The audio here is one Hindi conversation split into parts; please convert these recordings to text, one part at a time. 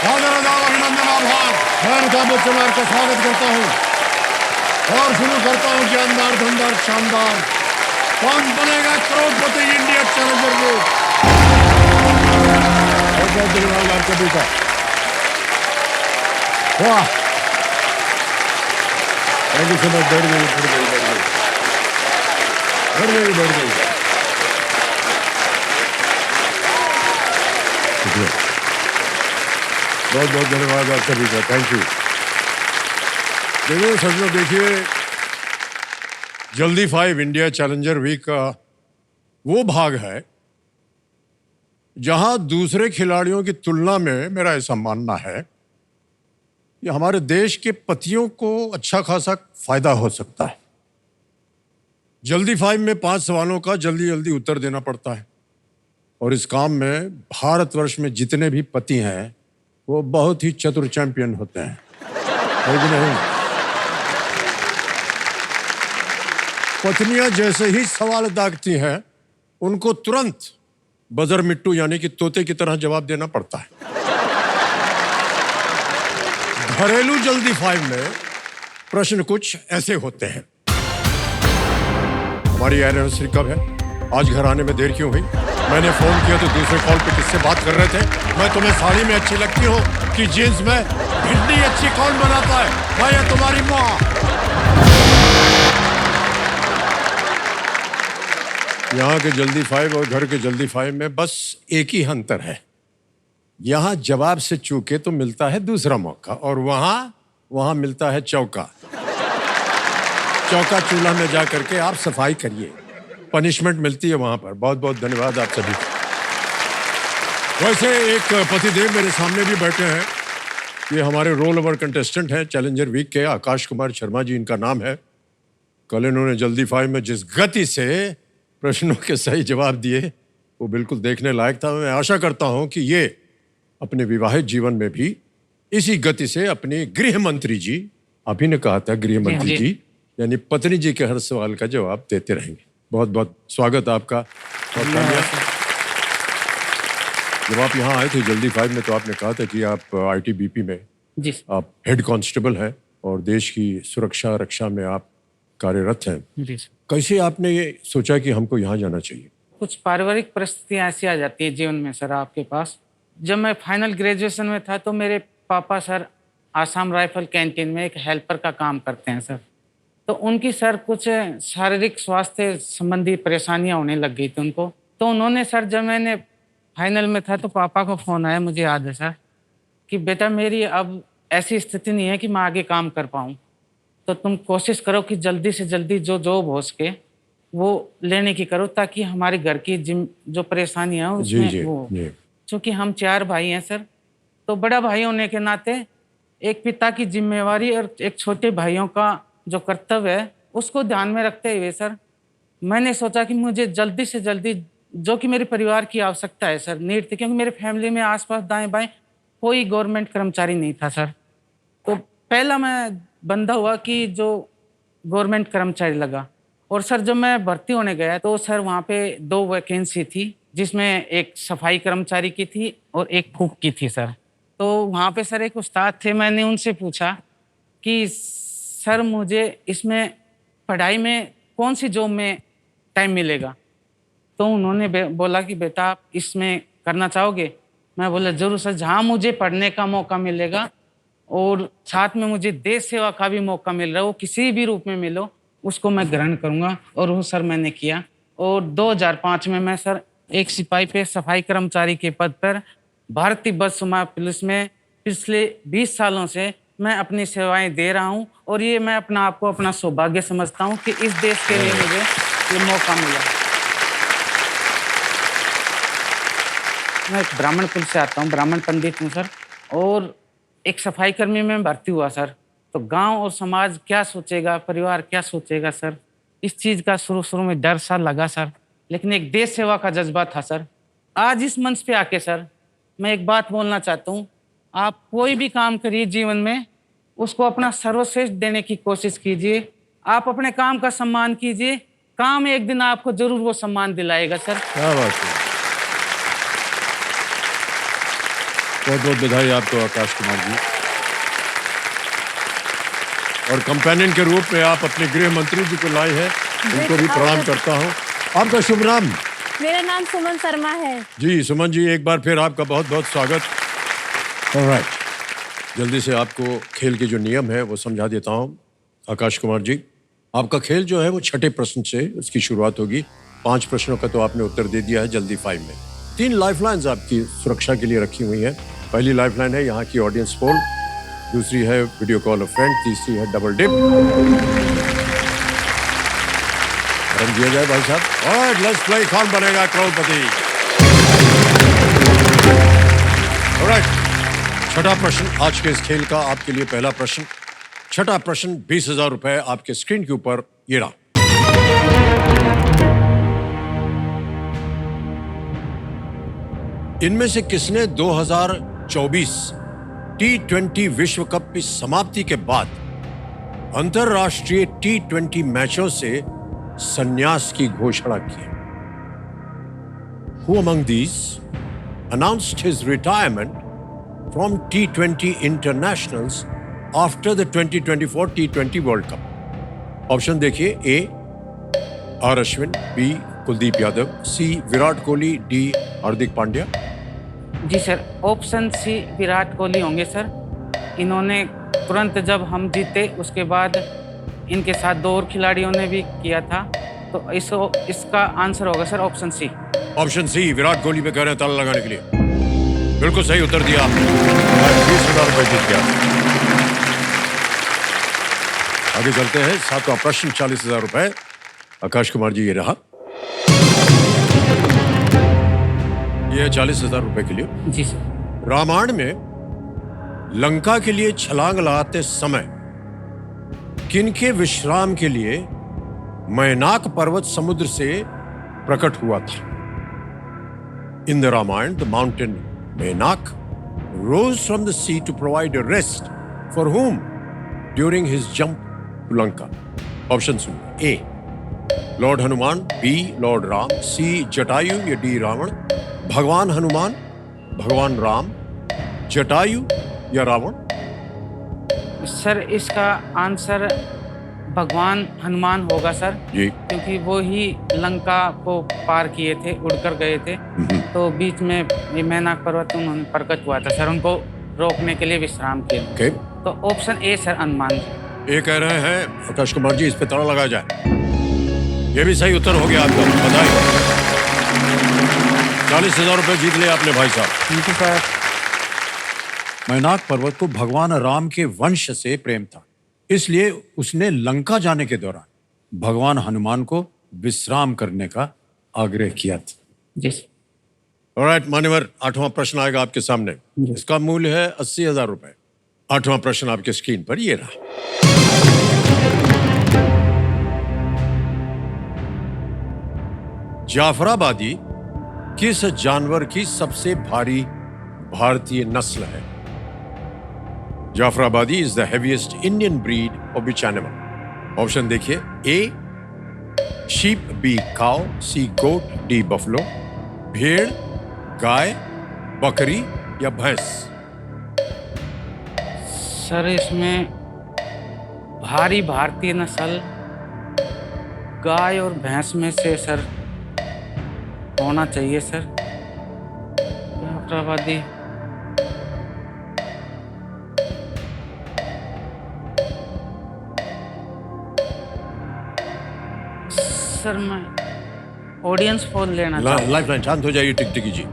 आदरदार अभिनंदन आभार। मैं अमिताभ बच्चन का स्वागत करता हूँ और शुरू करता हूँ जानदार धनदार शानदार कौन बनेगा करोड़पति इंडिया चैलेंजर में। बहुत धन्यवाद आपका बेटा। वाह, थैंक यू सो मच। बढ़ गई। बहुत बहुत धन्यवाद आप सभी का, थैंक यू। देखिए सच में, देखिए जल्दी 5 इंडिया चैलेंजर वीक का वो भाग है जहां दूसरे खिलाड़ियों की तुलना में मेरा ऐसा मानना है कि हमारे देश के पतियों को अच्छा खासा फायदा हो सकता है। जल्दी 5 में 5 सवालों का जल्दी जल्दी उत्तर देना पड़ता है और इस काम में भारतवर्ष में जितने भी पति हैं वो बहुत ही चतुर चैंपियन होते हैं, है कि नहीं? पत्नियां जैसे ही सवाल दागती हैं उनको तुरंत बजर मिट्टू यानी कि तोते की तरह जवाब देना पड़ता है। घरेलू जल्दी 5 में प्रश्न कुछ ऐसे होते हैं। हमारी एनिवर्सरी कब है? आज घर आने में देर क्यों हुई? मैंने फोन किया तो दूसरे कॉल पे किससे बात कर रहे थे? मैं तुम्हें साड़ी में अच्छी लगती हूँ कि जींस में? भिंडी अच्छी कौन बनाता है, मैं या तुम्हारी माँ? यहाँ के जल्दी 5 और घर के जल्दी 5 में बस एक ही अंतर है। यहाँ जवाब से चूके तो मिलता है दूसरा मौका और वहां मिलता है चौका। चौका चूल्हा में जा करके आप सफाई करिए, पनिशमेंट मिलती है वहां पर। बहुत बहुत धन्यवाद आप सभी। वैसे एक पतिदेव मेरे सामने भी बैठे हैं। ये हमारे रोल ओवर कंटेस्टेंट हैं चैलेंजर वीक के, आकाश कुमार शर्मा जी इनका नाम है। कल इन्होंने जल्दी 5 में जिस गति से प्रश्नों के सही जवाब दिए वो बिल्कुल देखने लायक था। मैं आशा करता हूं कि ये अपने विवाहित जीवन में भी इसी गति से अपनी गृह मंत्री जी, अभी ने कहा था गृह मंत्री जी यानी पत्नी जी के हर सवाल का जवाब देते रहेंगे। बहुत बहुत स्वागत आपका। जब आप यहाँ आए थे जल्दी 5 में तो आपने कहा था कि आप आईटीबीपी में आप हेड कांस्टेबल हैं और देश की सुरक्षा रक्षा में आप कार्यरत हैं। कैसे आपने ये सोचा कि हमको यहाँ जाना चाहिए? कुछ पारिवारिक परिस्थितियाँ ऐसी आ जाती है जीवन में सर आपके पास। जब मैं फाइनल ग्रेजुएशन में था तो मेरे पापा सर आसाम राइफल कैंटीन में एक हेल्पर का काम करते हैं सर। तो उनकी सर कुछ शारीरिक स्वास्थ्य संबंधी परेशानियां होने लग गई थी उनको। तो उन्होंने सर, जब मैंने फाइनल में था तो पापा को फ़ोन आया, मुझे याद है सर, कि बेटा मेरी अब ऐसी स्थिति नहीं है कि मैं आगे काम कर पाऊँ, तो तुम कोशिश करो कि जल्दी से जल्दी जो जॉब हो सके वो लेने की करो ताकि हमारे घर की जो परेशानियाँ हैं उसमें वो। चूँकि हम 4 भाई हैं सर, तो बड़ा भाई होने के नाते एक पिता की जिम्मेवारी और एक छोटे भाइयों का जो कर्तव्य है उसको ध्यान में रखते हुए सर मैंने सोचा कि मुझे जल्दी से जल्दी, जो कि मेरे परिवार की आवश्यकता है सर, नीड थी, क्योंकि मेरे फैमिली में आसपास दाएं बाएं कोई गवर्नमेंट कर्मचारी नहीं था सर। तो पहला मैं बंदा हुआ कि जो गवर्नमेंट कर्मचारी लगा। और सर जब मैं भर्ती होने गया तो सर वहाँ पे 2 वैकेंसी थी, जिसमें एक सफाई कर्मचारी की थी और एक कुक की थी सर। तो वहाँ पे सर एक उस्ताद थे, मैंने उनसे पूछा कि सर मुझे इसमें पढ़ाई में कौन सी जॉब में टाइम मिलेगा? तो उन्होंने बोला कि बेटा आप इसमें करना चाहोगे? मैं बोला जरूर सर, जहाँ मुझे पढ़ने का मौका मिलेगा और साथ में मुझे देश सेवा का भी मौका मिल रहा है, वो किसी भी रूप में मिलो उसको मैं ग्रहण करूँगा। और वो सर मैंने किया। और 2005 में मैं सर एक सिपाही पे सफाई कर्मचारी के पद पर भारतीय बस समाज पुलिस में पिछले 20 सालों से मैं अपनी सेवाएं दे रहा हूं। और ये मैं अपना आपको अपना सौभाग्य समझता हूं कि इस देश के लिए मुझे ये मौका मिला। मैं एक ब्राह्मण कुल से आता हूं, ब्राह्मण पंडित हूं सर, और एक सफाई कर्मी में भर्ती हुआ सर। तो गांव और समाज क्या सोचेगा, परिवार क्या सोचेगा सर, इस चीज़ का शुरू में डर सा लगा सर, लेकिन एक देश सेवा का जज्बा था सर। आज इस मंच पे आके सर मैं एक बात बोलना चाहता हूँ, आप कोई भी काम करिए जीवन में उसको अपना सर्वश्रेष्ठ देने की कोशिश कीजिए। आप अपने काम का सम्मान कीजिए, काम एक दिन आपको जरूर वो सम्मान दिलाएगा सर। क्या बात है। बहुत बहुत बधाई आपको आकाश कुमार जी। और कंपेनियन के रूप में आप अपने गृह मंत्री जी को लाए हैं, उनको भी प्रणाम करता हूँ। आपका शुभ नाम? मेरा नाम सुमन शर्मा है। जी सुमन जी, एक बार फिर आपका बहुत बहुत स्वागत। ऑलराइट, जल्दी से आपको खेल के जो नियम है वो समझा देता हूँ। आकाश कुमार जी, आपका खेल जो है वो छठे प्रश्न से उसकी शुरुआत होगी। 5 प्रश्नों का तो आपने उत्तर दे दिया है जल्दी 5 में। 3 लाइफलाइंस आपकी सुरक्षा के लिए रखी हुई हैं। पहली लाइफलाइन है यहाँ की ऑडियंस पोल, दूसरी है वीडियो कॉल ऑफ फ्रेंड, तीसरी है डबल डिप। रन दिया जाए भाई साहब। Alright, let's play. Kaun Banega Crorepati? Alright, छठा प्रश्न आज के इस खेल का आपके लिए पहला प्रश्न। छठा प्रश्न 20,000 रुपए आपके स्क्रीन के ऊपर ये रहा। इनमें से किसने 2024 T20 विश्व कप की समाप्ति के बाद अंतरराष्ट्रीय T20 मैचों से संन्यास की घोषणा की? Who among these announced his retirement from T20 internationals after the 2024 T20 World Cup? Option देखिए। A R Ashwin, B Kuldeep Yadav, C Virat Kohli, D Hardik Pandya. जी sir, option C Virat Kohli होंगे सर। इन्होंने तुरंत जब हम जीते उसके बाद इनके साथ 2 और खिलाड़ियों ने भी किया था, तो इसका आंसर होगा sir option C. Option C Virat Kohli पे कह रहे हैं ताला लगाने के लिए। बिल्कुल सही उत्तर दिया आपने। 20,000 रुपए जीत गया। आगे चलते हैं। 7वां प्रश्न 40,000 रुपए। आकाश कुमार जी, ये रहा। ये 40,000 रुपए के लिए। जी सर। रामायण में लंका के लिए छलांग लगाते समय किनके विश्राम के लिए मैनाक पर्वत समुद्र से प्रकट हुआ था? In the Ramayana the mountain Mainak rose from the sea to provide a rest for whom during his jump to Lanka? Option सुनिए। A lord Hanuman, B lord Ram, C Jatayu या डी रावण। भगवान हनुमान, भगवान राम, जटायु या रावण? सर इसका आंसर भगवान हनुमान होगा सर जी, क्योंकि वो ही लंका को पार किए थे, उड़कर गए थे, तो बीच में ये मैनाक पर्वत उन्होंने प्रकट हुआ था सर, उनको रोकने के लिए विश्राम किए। ओके। तो option A sir Hanuman ji. ये कह रहे हैं आकाश कुमार जी, इस पे ताला लगाया जाए। ये भी सही उत्तर हो गया आपका, बधाई। 40,000 रुपए जीत लिया आपने भाई साहब। Thank you sir. मैनाक पर्वत को भगवान राम के वंश से प्रेम था, इसलिए उसने लंका जाने के दौरान भगवान हनुमान को विश्राम करने का आग्रह किया था। जी सर। ऑलराइट मान्यवर, 8वां प्रश्न आएगा आपके सामने। इसका मूल्य है 80,000 रुपए। 8वां प्रश्न आपके स्क्रीन पर ये रहा। जाफराबादी किस जानवर की सबसे भारी भारतीय नस्ल है? Jafarabadi is the heaviest Indian breed of which animal? Option देखिए। A sheep, B cow, C goat, D buffalo. भेड़, गाय, बकरी या भैंस? सर इसमें भारी भारतीय नस्ल गाय और भैंस में से सर होना चाहिए सर। जाफराबादी सर, मैं ऑडियंस पोल लेना चाहता हूं। लाइफलाइन शांत हो जाइए टिकटिकी जी।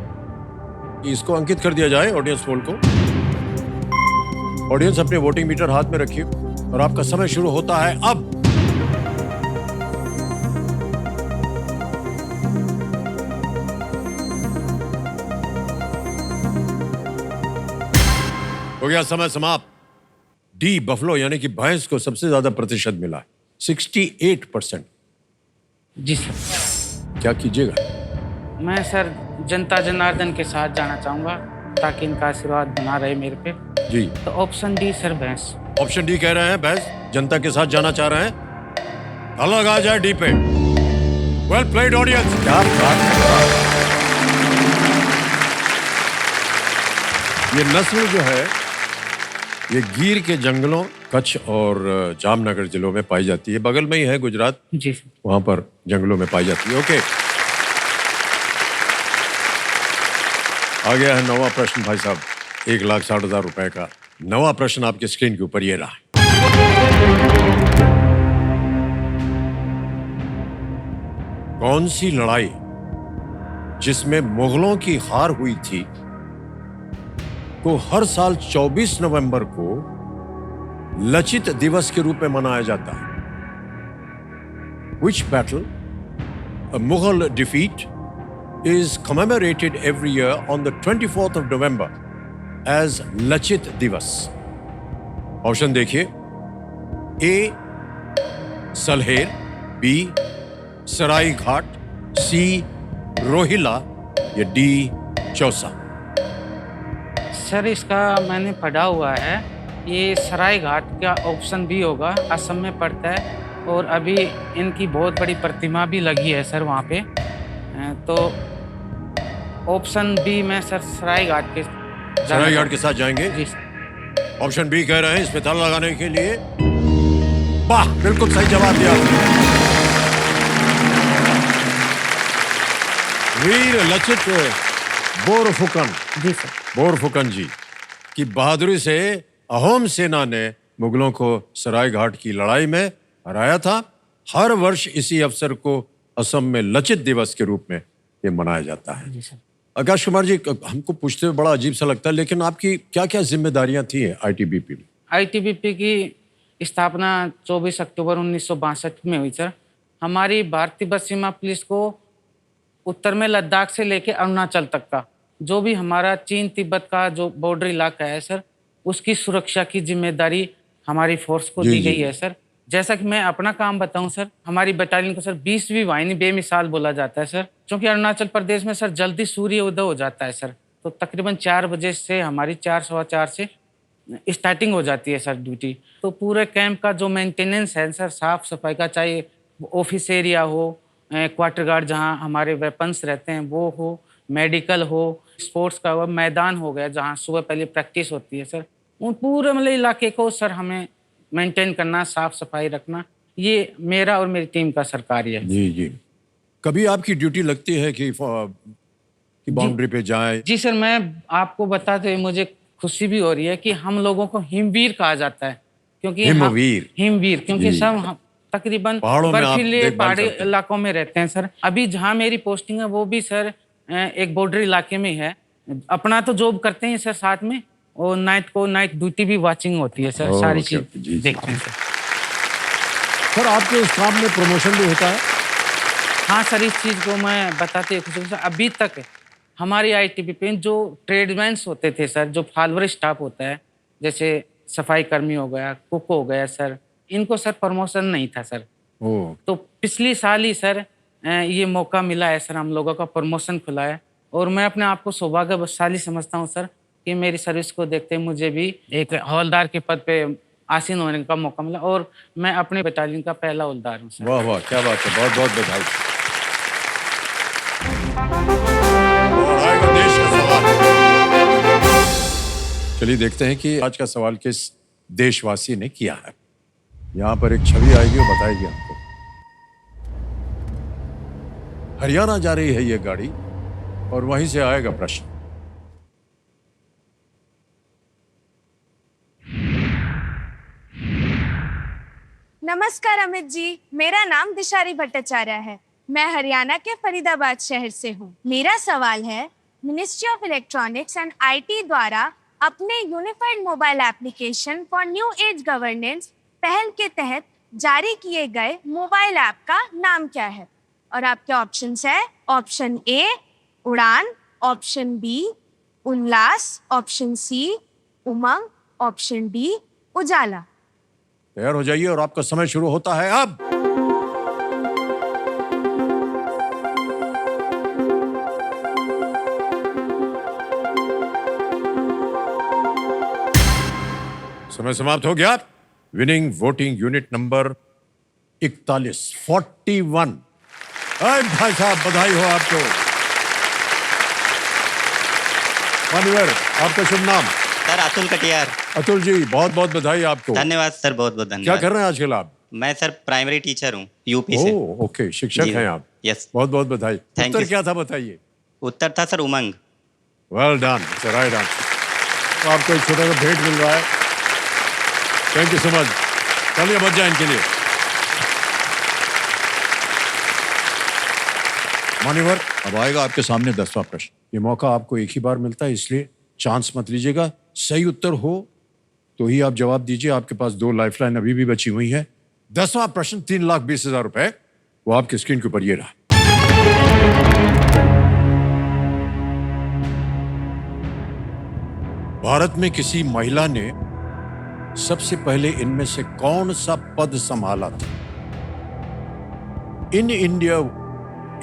इसको अंकित कर दिया जाए ऑडियंस पोल को। ऑडियंस अपने वोटिंग मीटर हाथ में रखिए और आपका समय शुरू होता है अब। हो गया समय समाप्त। डी बफलो यानी कि भैंस को सबसे ज्यादा प्रतिशत मिला है, 68%। जी सर। क्या कीजिएगा? मैं सर जनता जनार्दन के साथ जाना चाहूंगा ताकि इनका आशीर्वाद बना रहे मेरे पे। जी, तो ऑप्शन डी सर भैंस। ऑप्शन डी कह रहे हैं भैंस, जनता के साथ जाना चाह रहे हैं। ताला लगाया जाए डी पे। Well played audience. ये नस्ल जो है ये गिर के जंगलों, कच्छ और जामनगर जिलों में पाई जाती है। बगल में ही है गुजरात, जी सर। वहां पर जंगलों में पाई जाती है। ओके, आ गया है नवा प्रश्न भाई साहब, 1,60,000 रुपए का नवा प्रश्न आपके स्क्रीन के ऊपर ये रहा। कौन सी लड़ाई जिसमें मुगलों की हार हुई थी को हर साल 24 नवंबर को लचित दिवस के रूप में मनाया जाता है? Which battle, a Mughal defeat, is commemorated every year on the 24th of November as Lachit दिवस? ऑप्शन देखिए, ए सलहेर, बी सराई घाट, सी रोहिला या डी चौसा? सर इसका मैंने पढ़ा हुआ है, ये सराय घाट का ऑप्शन भी होगा, असम में पड़ता है और अभी इनकी बहुत बड़ी प्रतिमा भी लगी है सर वहाँ पे। तो ऑप्शन बी में सर सराय घाट के साथ जाएंगे? जी सर। ऑप्शन बी कह रहे हैं, इस पे ताला लगाने के लिए। वाह, बिल्कुल सही जवाब दिया। वीर लचित बोरफुकन, जी सर, बोरफुकन जी की बहादुरी से अहोम सेना ने मुगलों को सराय घाट की लड़ाई में हराया था। हर वर्ष इसी अवसर को असम में लचित दिवस के रूप में ये मनाया जाता है। जी सर। आकाश कुमार जी, हमको पूछते हुए बड़ा अजीब सा लगता है, लेकिन आपकी क्या क्या जिम्मेदारियां थी आईटीबीपी में? आईटीबीपी की स्थापना 24 अक्टूबर 1962 में हुई सर। हमारी भारतीय पश्चिम सीमा पुलिस को उत्तर में लद्दाख से लेकर अरुणाचल तक का जो भी हमारा चीन तिब्बत का जो बॉर्डर इलाका है सर, उसकी सुरक्षा की जिम्मेदारी हमारी फोर्स को दी गई है सर। जैसा कि मैं अपना काम बताऊं सर, हमारी बटालियन को सर 20वीं वाहिनी बेमिसाल बोला जाता है सर, क्योंकि अरुणाचल प्रदेश में सर जल्दी सूर्य उदय हो जाता है सर। तो तकरीबन 4 बजे से हमारी 4 सवा 4 से स्टार्टिंग हो जाती है सर ड्यूटी। तो पूरे कैंप का जो मेंटेनेंस है सर, साफ सफाई का, चाहे ऑफिस एरिया हो, क्वार्टर गार्ड जहाँ हमारे वेपन्स रहते हैं वो हो, मेडिकल हो, स्पोर्ट्स का मैदान हो गया जहाँ सुबह पहले प्रैक्टिस होती है सर, उन पूरे मतलब इलाके को सर हमें मेंटेन करना, साफ सफाई रखना, ये मेरा और मेरी टीम का सर कार्य है। जी जी। कभी आपकी ड्यूटी लगती है कि बाउंड्री पे जाए? जी सर, मैं आपको बताते हुए मुझे खुशी भी हो रही है कि हम लोगों को हिमवीर कहा जाता है, क्योंकि हिमवीर क्योंकि सब हम तकरीबन बर्फीले पहाड़ी इलाकों में रहते हैं सर। अभी जहाँ मेरी पोस्टिंग है वो भी सर एक बॉर्डर इलाके में है। अपना तो जॉब करते हैं सर साथ में, और नाइट ड्यूटी भी वाचिंग होती है सर, सारी चीज देखते हैं सर। आपके इस काम में प्रमोशन भी होता है? हाँ सर, इस चीज को मैं बताते हैं। अभी तक हमारी आईटीबीपी में जो ट्रेडमैन्स होते थे सर, जो फॉलोअर स्टाफ होता है, जैसे सफाई कर्मी हो गया, कुक हो गया सर, इनको सर प्रमोशन नहीं था सर। तो पिछली साल ही सर ये मौका मिला है सर, हम लोगों का प्रमोशन खुला है, और मैं अपने आप को सौभाग्यशाली समझता हूँ सर कि मेरी सर्विस को देखते हुए मुझे भी एक हवलदार के पद पे आसीन होने का मौका मिला, और मैं अपने बटालियन का पहला हवलदार हूँ सर। वाह वाह, क्या बात है, बहुत बहुत बधाई। और आएगा देश का सवाल। चलिए देखते हैं कि आज का सवाल किस देशवासी ने किया है। यहाँ पर एक छवि आएगी और बताएगी आपको। हरियाणा जा रही है ये गाड़ी, और वहीं से आएगा प्रश्न। नमस्कार अमित जी, मेरा नाम दिशारी भट्टाचार्य है। मैं हरियाणा के फरीदाबाद शहर से हूँ। मेरा सवाल है, ministry of electronics and IT द्वारा अपने unified mobile application for new age governance पहल के तहत जारी किए गए मोबाइल ऐप का नाम क्या है? और आपके ऑप्शंस है, ऑप्शन ए उड़ान, ऑप्शन बी उल्लास, ऑप्शन सी उमंग, ऑप्शन डी उजाला। तैयार हो जाइए और आपका समय शुरू होता है अब। समय समाप्त हो गया। विनिंग वोटिंग यूनिट नंबर 41 भाई साहब, बधाई हो आपको। मान्यवर आपका शुभ नाम? सर अतुल कटियार। अतुल जी, बहुत बहुत बधाई आपको। धन्यवाद सर, बहुत बहुत क्या धन्यवाद। कर रहे हैं आजकल आप? मैं सर प्राइमरी टीचर हूँ यूपी से। ओह ओके, शिक्षक जी, हैं आप। यस। बहुत बहुत बधाई। Thank उत्तर you, क्या था बताइए? उत्तर था sir Umang. Well done, it's right answer. तो आपको एक छोटा सा भेंट मिल रहा है। Thank you so much. चलिए बच जाए इनके लिए। मान्यवर, अब आएगा आपके सामने 10वां प्रश्न। ये मौका आपको एक ही बार मिलता है, इसलिए चांस मत लीजिएगा। सही उत्तर हो तो ही आप जवाब दीजिए। आपके पास 2 लाइफलाइन अभी भी बची हुई है। 10वां प्रश्न 3,20,000 रुपए, वो आपकी स्क्रीन के ऊपर ये रहा। भारत में किसी महिला ने सबसे पहले इनमें से कौन सा पद संभाला था? In India,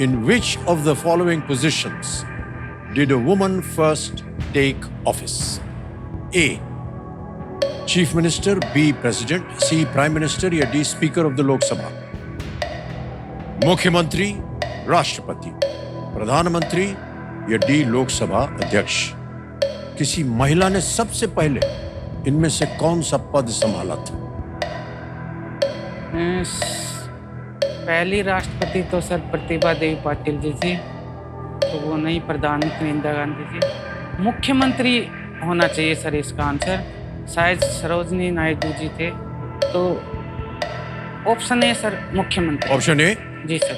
in which of the following positions did a woman first take office? A. Chief Minister, B. President, C. Prime Minister या D. Speaker of the Lok Sabha? मुख्यमंत्री, राष्ट्रपति, प्रधानमंत्री या D. लोकसभा अध्यक्ष? किसी महिला ने सबसे पहले इनमें से कौन सा पद संभाला था? पहली राष्ट्रपति तो सर प्रतिभा देवी पाटिल जी थी, तो वो नहीं। प्रधानमंत्री इंदिरा गांधी जी। मुख्यमंत्री होना चाहिए सर इसका आंसर, शायद सरोजनी नायडू जी थे। तो ऑप्शन ए सर, मुख्यमंत्री। Option A? जी सर।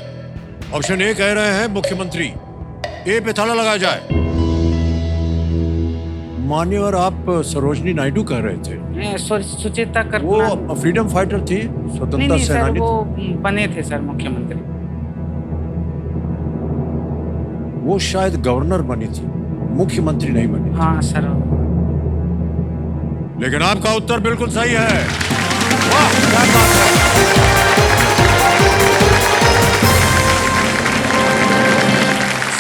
ऑप्शन ए कह रहे हैं मुख्यमंत्री। ए पे ताला लगाया जाए। मान्यवर, आप सरोजनी नायडू कह रहे थे। सॉरी, सुचेता वो कृपलानी। फ्रीडम फाइटर थी, नहीं स्वतंत्रता नहीं सर, सेनानी वो थी। बने थे सर मुख्यमंत्री। वो शायद गवर्नर बनी थी, मुख्यमंत्री नहीं बनी थी। हाँ सर। लेकिन आपका उत्तर बिल्कुल सही है। वाह, क्या बात है।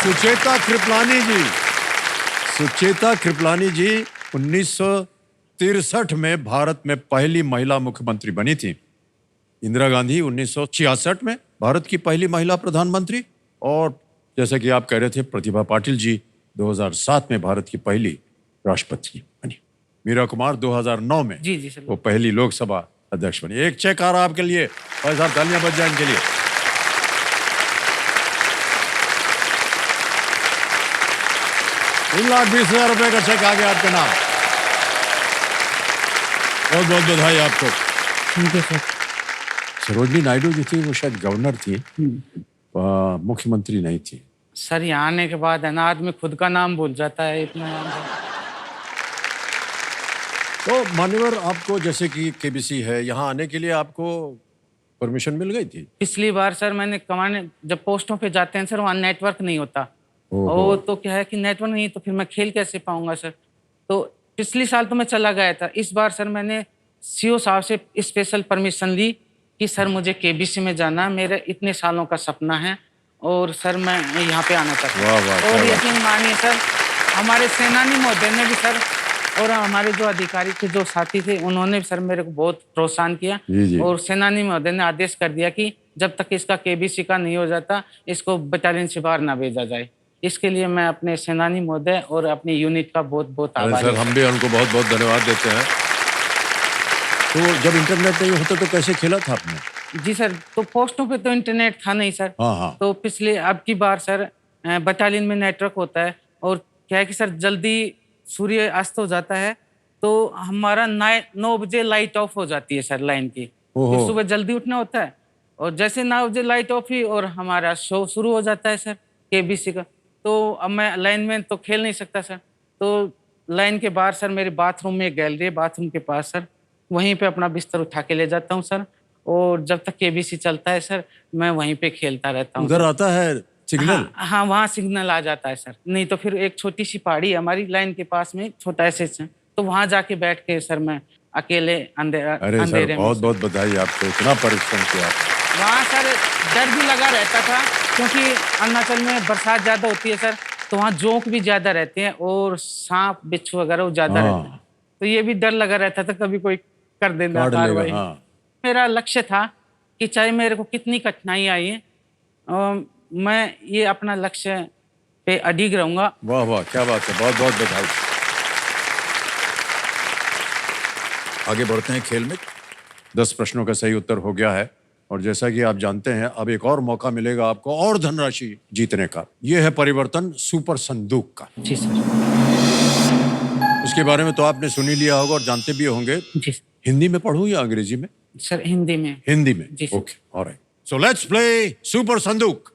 सुचेता कृपलानी जी। सुचेता कृपलानी जी 1963 में भारत में पहली महिला मुख्यमंत्री बनी थी। इंदिरा गांधी 1966 में भारत की पहली महिला प्रधानमंत्री, और जैसा कि आप कह रहे थे, प्रतिभा पाटिल जी 2007 में भारत की पहली राष्ट्रपति बनी। मीरा कुमार 2009 में जी जी सर। वो पहली लोकसभा अध्यक्ष बनी। एक चेक आ रहा आपके लिए, भाई साहब तालियां बज जाए इनके लिए। 3,20,000 रुपए का चेक आ गया आपके नाम। बहुत बहुत बधाई आपको। Thank you sir. Sarojini Naidu ji थी, वो शायद गवर्नर थी, मुख्यमंत्री नहीं थी। सर यहाँ आने के बाद है ना, आदमी खुद का नाम भूल जाता है, इतना नाम था। तो मान्यवर, आपको जैसे कि केबीसी है, यहाँ आने के लिए आपको परमिशन मिल गई थी? पिछली बार सर मैंने कमाने, जब पोस्टों पे जाते हैं सर, वहाँ नेटवर्क नहीं होता। ओहो। और तो क्या है कि नेटवर्क नहीं, तो फिर मैं खेल कैसे पाऊंगा सर। तो पिछली साल तो मैं चला गया था। इस बार सर मैंने सीओ साहब से स्पेशल परमिशन ली कि सर मुझे केबीसी में जाना, मेरे इतने सालों का सपना है और सर मैं यहाँ पे आना चाहता वाह, वाह, हूँ। क्या और बात यकीन मानिए सर, हमारे सेनानी महोदय ने भी सर, और हमारे जो अधिकारी थे, जो साथी थे, उन्होंने भी सर मेरे को बहुत प्रोत्साहन किया। जी, जी। और सेनानी महोदय ने आदेश कर दिया कि जब तक इसका केबीसी का नहीं हो जाता, इसको बटालियन से बाहर ना भेजा जाए। इसके लिए मैं अपने सेनानी महोदय और अपनी यूनिट का बहुत बहुत अरे आभारी सर, हूं। हम भी उनको बहुत बहुत धन्यवाद देते हैं। तो जब इंटरनेट नहीं होता तो कैसे खेला था आपने? जी सर, तो पोस्टों पे तो इंटरनेट था नहीं सर। हाँ हाँ। तो पिछले, अब की बार सर बटालियन में नेटवर्क होता है, और क्या है कि सर जल्दी सूर्य अस्त हो जाता है, तो हमारा 9 बजे लाइट ऑफ हो जाती है सर लाइन की। ओहो। फिर सुबह जल्दी उठना होता है, और जैसे 9 बजे लाइट ऑफ हुई और हमारा शो शुरू हो जाता है सर केबीसी का। तो अब मैं लाइन में तो खेल नहीं सकता सर। तो लाइन के बाहर सर मेरे बाथरूम में एक गैलरी है, बाथरूम के पास सर, वहीं पे अपना बिस्तर उठा के ले जाता हूँ सर। और जब तक केबीसी चलता है सर, मैं वहीं पे खेलता रहता हूँ। उधर आता है सिग्नल? हाँ, वहाँ सिग्नल आ जाता है सर। नहीं तो फिर एक छोटी सी पहाड़ी है हमारी लाइन के पास में, छोटा ऐसे से, तो वहाँ जाके बैठ के सर मैं अकेले अरे सर, अंधेरे में बहुत बहुत बधाई आपको, इतना परिश्रम किया। वहाँ सर डर भी लगा रहता था, क्योंकि अरुणाचल में बरसात ज्यादा होती है सर, तो वहाँ जोंक भी ज्यादा रहते हैं और सांप बिच्छू वगैरह ज्यादा हाँ। रहते हैं। तो ये भी डर लगा रहता था कभी कोई कर देना काट लेगा, कार्रवाई। हाँ। मेरा लक्ष्य था कि चाहे मेरे को कितनी कठिनाई आई है, मैं ये अपना लक्ष्य पे अडिग रहूंगा। वाह वाह, क्या बात है, बहुत बहुत बधाई। आगे बढ़ते हैं खेल में। 10 प्रश्नों का सही उत्तर हो गया है और जैसा कि आप जानते हैं अब एक और मौका मिलेगा आपको और धनराशि जीतने का। यह है परिवर्तन सुपर संदूक का। जी सर। इसके बारे में तो आपने सुन ही लिया होगा और जानते भी होंगे। जी हिंदी में पढ़ूं या अंग्रेजी में? सर, हिंदी में। हिंदी में। जी sir. Okay, alright. So let's play super Sandook.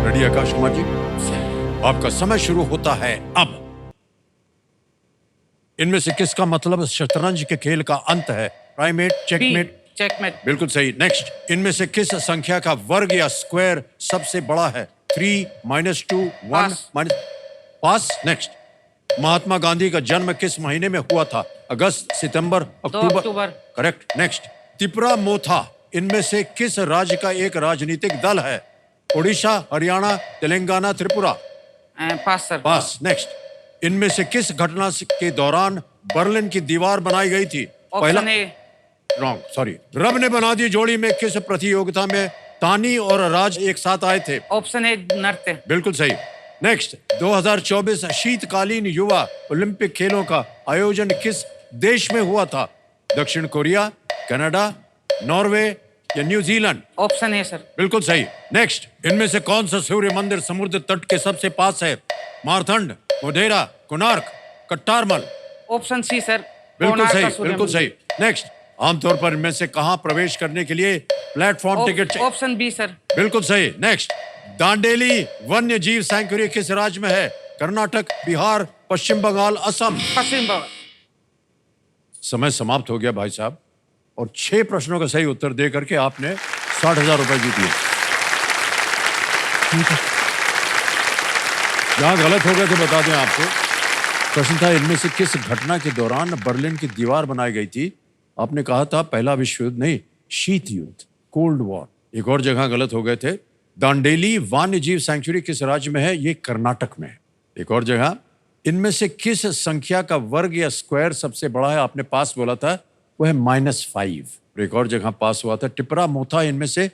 Ready Aakash Kumar ji? आपका समय शुरू होता है अब। इनमें से किसका मतलब शतरंज के खेल का अंत है? Primate, checkmate? चेकमेट। बिल्कुल सही। नेक्स्ट, इनमें से किस संख्या का वर्ग या स्क्वायर सबसे बड़ा है? 3, -2, 1, पास। पास। नेक्स्ट, महात्मा गांधी का जन्म किस महीने में हुआ था? अगस्त, सितंबर, 2 अक्टूबर। करेक्ट। नेक्स्ट, तिपरा मोथा इनमें से किस राज्य का एक राजनीतिक दल है? उड़ीसा, हरियाणा, तेलंगाना, त्रिपुरा? पास सर। पास। नेक्स्ट, इनमें से किस घटना के दौरान बर्लिन की दीवार बनाई गई थी? Option A. Wrong, sorry. रब ने बना दी जोड़ी में किस प्रतियोगिता में तानी और राज एक साथ आए थे? ऑप्शन ए, नृत्य। बिल्कुल सही। नेक्स्ट, 2024 शीतकालीन युवा ओलंपिक खेलों का आयोजन किस देश में हुआ था? दक्षिण कोरिया, कनाडा, नॉर्वे या न्यूजीलैंड? Option A sir. बिल्कुल सही। नेक्स्ट, इनमें से कौन सा सूर्य मंदिर समुद्र तट के सबसे पास है? Martand, Modhera, Konark, Katarmal? Option C sir. बिल्कुल कोणार्क सही, का सूर्य बिल्कुल मंदिर। सही। नेक्स्ट, आमतौर पर इनमें से कहां प्रवेश करने के लिए प्लेटफॉर्म टिकट चाहिए? Option B sir. बिल्कुल सही। नेक्स्ट, दांडेली वन्य जीव सैंक्चुरी किस राज्य में है? कर्नाटक, बिहार, पश्चिम बंगाल, असम? पश्चिम बंगाल। समय समाप्त हो गया भाई साहब और 6 प्रश्नों का सही उत्तर दे करके आपने 60,000 रुपए जीत लिए। जहां गलत हो गए थे बता दें आपको। प्रश्न था इनमें से किस घटना के दौरान बर्लिन की दीवार बनाई गई थी? आपने कहा था पहला विश्व युद्ध नहीं, शीत युद्ध, कोल्ड वॉर। एक और जगह गलत हो गए थे। दांडेली वन्य जीव सैंक्चुरी किस राज्य में है? ये कर्नाटक में है। एक और जगह, इनमें से किस संख्या का वर्ग या स्क्वायर सबसे बड़ा है? आपने पास बोला था, वो है -5। एक और जगह पास हुआ था, टिपरा मोथा इनमें से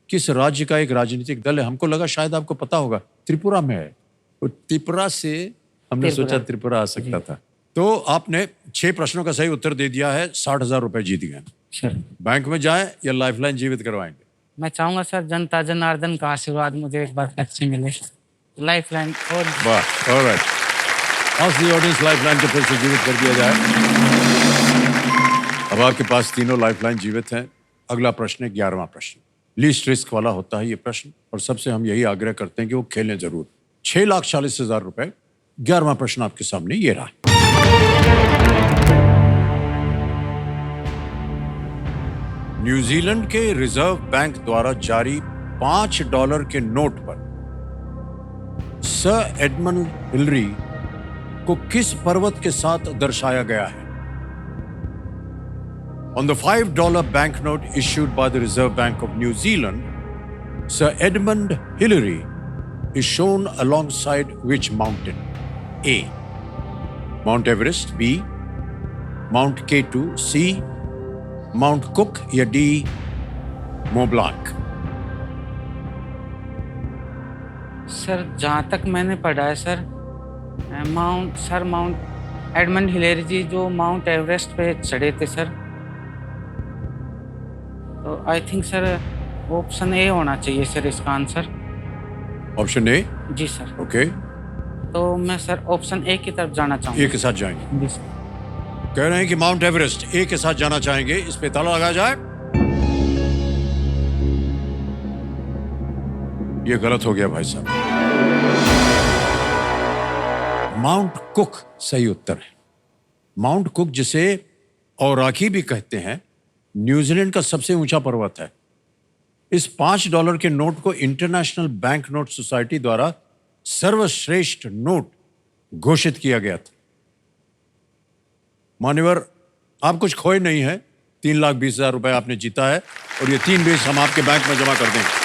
किस राज्य का एक राजनीतिक दल है? हमको लगा शायद आपको पता होगा, त्रिपुरा में है। तो त्रिपुरा से हमने सोचा त्रिपुरा आ सकता था। तो आपने 6 प्रश्नों का सही उत्तर दे दिया है, 60,000 रुपए जीत गए। सर, बैंक में जाए या लाइफलाइन जीवित करवाएंगे? मैं चाहूंगा सर जनता जनार्दन का आशीर्वाद मुझे एक बार फिर से मिले। लाइफलाइन। और वाह, ऑलराइट। आज दी ऑडियंस लाइफलाइन को फिर से जीवित कर दिया जाए। अब आपके पास तीनों लाइफलाइन जीवित हैं। अगला प्रश्न है 11वां प्रश्न। लीस्ट रिस्क वाला होता है ये प्रश्न और सबसे हम यही आग्रह करते हैं कि वो खेलें जरूर। 6,40,000 रुपए। 11वां प्रश्न आपके सामने ये रहा। न्यूजीलैंड के रिजर्व बैंक द्वारा जारी $5 के नोट पर सर एडमंड हिलरी को किस पर्वत के साथ दर्शाया गया है? On the $5 banknote issued by the Reserve Bank of New Zealand, Sir Edmund Hillary is shown alongside which mountain? A. Mount Everest. B. Mount K2. C. Mount Cook या D. Mont Blanc? सर, जहाँ तक मैंने पढ़ा है sir, mount Edmund Hillary ji जो माउंट एवरेस्ट पे चढ़े थे सर, तो I think sir option A होना चाहिए सर इसका आंसर। Option A? जी सर। ओके, तो मैं सर ऑप्शन ए की तरफ जाना चाहूँगा। ए के साथ जाएंगे? जी सर। कह रहे हैं कि माउंट एवरेस्ट ए के साथ जाना चाहेंगे। इस पे ताला लगाया जाए। ये गलत हो गया भाई साहब। माउंट कुक सही उत्तर है। माउंट कुक जिसे औराकी भी कहते हैं, न्यूजीलैंड का सबसे ऊंचा पर्वत है। इस $5 के नोट को इंटरनेशनल बैंक नोट सोसाइटी द्वारा सर्वश्रेष्ठ नोट घोषित किया गया था। मान्यवर, आप कुछ खोए नहीं है। 3,20,000 रुपए आपने जीता है और ये 3 बेच हम आपके बैंक में जमा कर देंगे।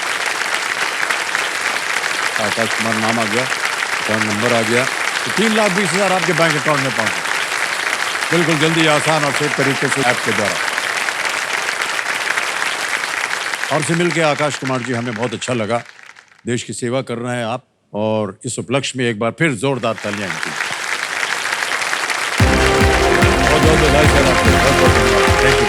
आकाश कुमार नाम आ गया, अकाउंट नंबर आ गया, तो 3,20,000 आपके बैंक अकाउंट में पहुंचे। बिल्कुल जल्दी, आसान और सेफ तरीके से ऐप के द्वारा। और से मिलकर आकाश कुमार जी हमें बहुत अच्छा लगा। देश की सेवा कर रहे हैं आप, और इस उपलक्ष्य में एक बार फिर जोरदार तालियां इनके लिए। बहुत बहुत बधाई सर आपको, बहुत बहुत धन्यवाद। Thank you.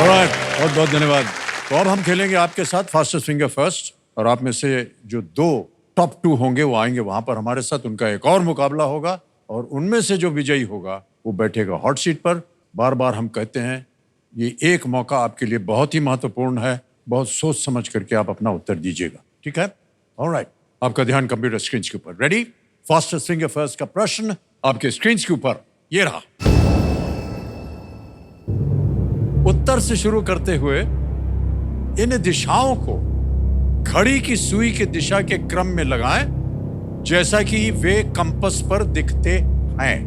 ऑलराइट, बहुत बहुत धन्यवाद। तो अब हम खेलेंगे आपके साथ फास्टेस्ट फिंगर फर्स्ट, और आप में से जो 2 टॉप 2 होंगे वो आएंगे वहां पर हमारे साथ, उनका एक और मुकाबला होगा, और उनमें से जो विजयी होगा वो बैठेगा हॉट सीट पर। बार बार हम कहते हैं ये एक मौका आपके लिए बहुत ही महत्वपूर्ण है, बहुत सोच समझ करके आप अपना उत्तर दीजिएगा, ठीक है? ऑलराइट, आपका ध्यान कंप्यूटर स्क्रीन के ऊपर। रेडी? फास्टेस्ट फिंगर फर्स्ट का प्रश्न आपके स्क्रीन के ऊपर ये रहा। उत्तर से शुरू करते हुए इन दिशाओं को घड़ी की सुई की दिशा के क्रम में लगाएं जैसा कि वे कंपास पर दिखते हैं।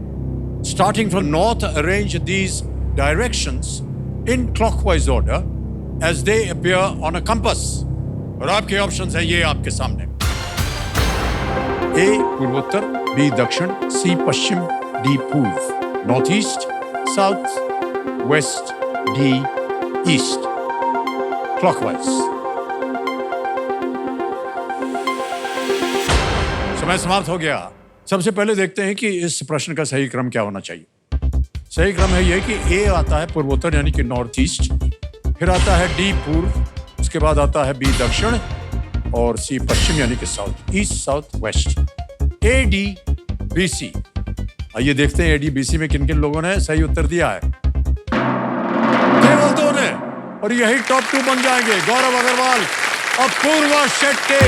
Starting from north, arrange these directions in clockwise order as they appear on a compass. और आपके ऑप्शंस हैं ये आपके सामने। A पूर्वोत्तर, B दक्षिण, C पश्चिम, D पूर्व, north east, south, west, D east, clockwise. समय समाप्त हो गया। सबसे पहले देखते हैं कि इस प्रश्न का सही क्रम क्या होना चाहिए। सही क्रम है यह कि ए आता है पूर्वोत्तर यानी कि नॉर्थ ईस्ट, फिर आता है डी पूर्व, उसके बाद आता है बी दक्षिण, और सी पश्चिम यानी कि south east, south west. A D B C. आइए देखते हैं ए डी बी सी में किन किन लोगों ने सही उत्तर दिया है। केवल 2 ने, और यही टॉप 2 बन जाएंगे, गौरव अग्रवाल और पूर्वा शेट्टी।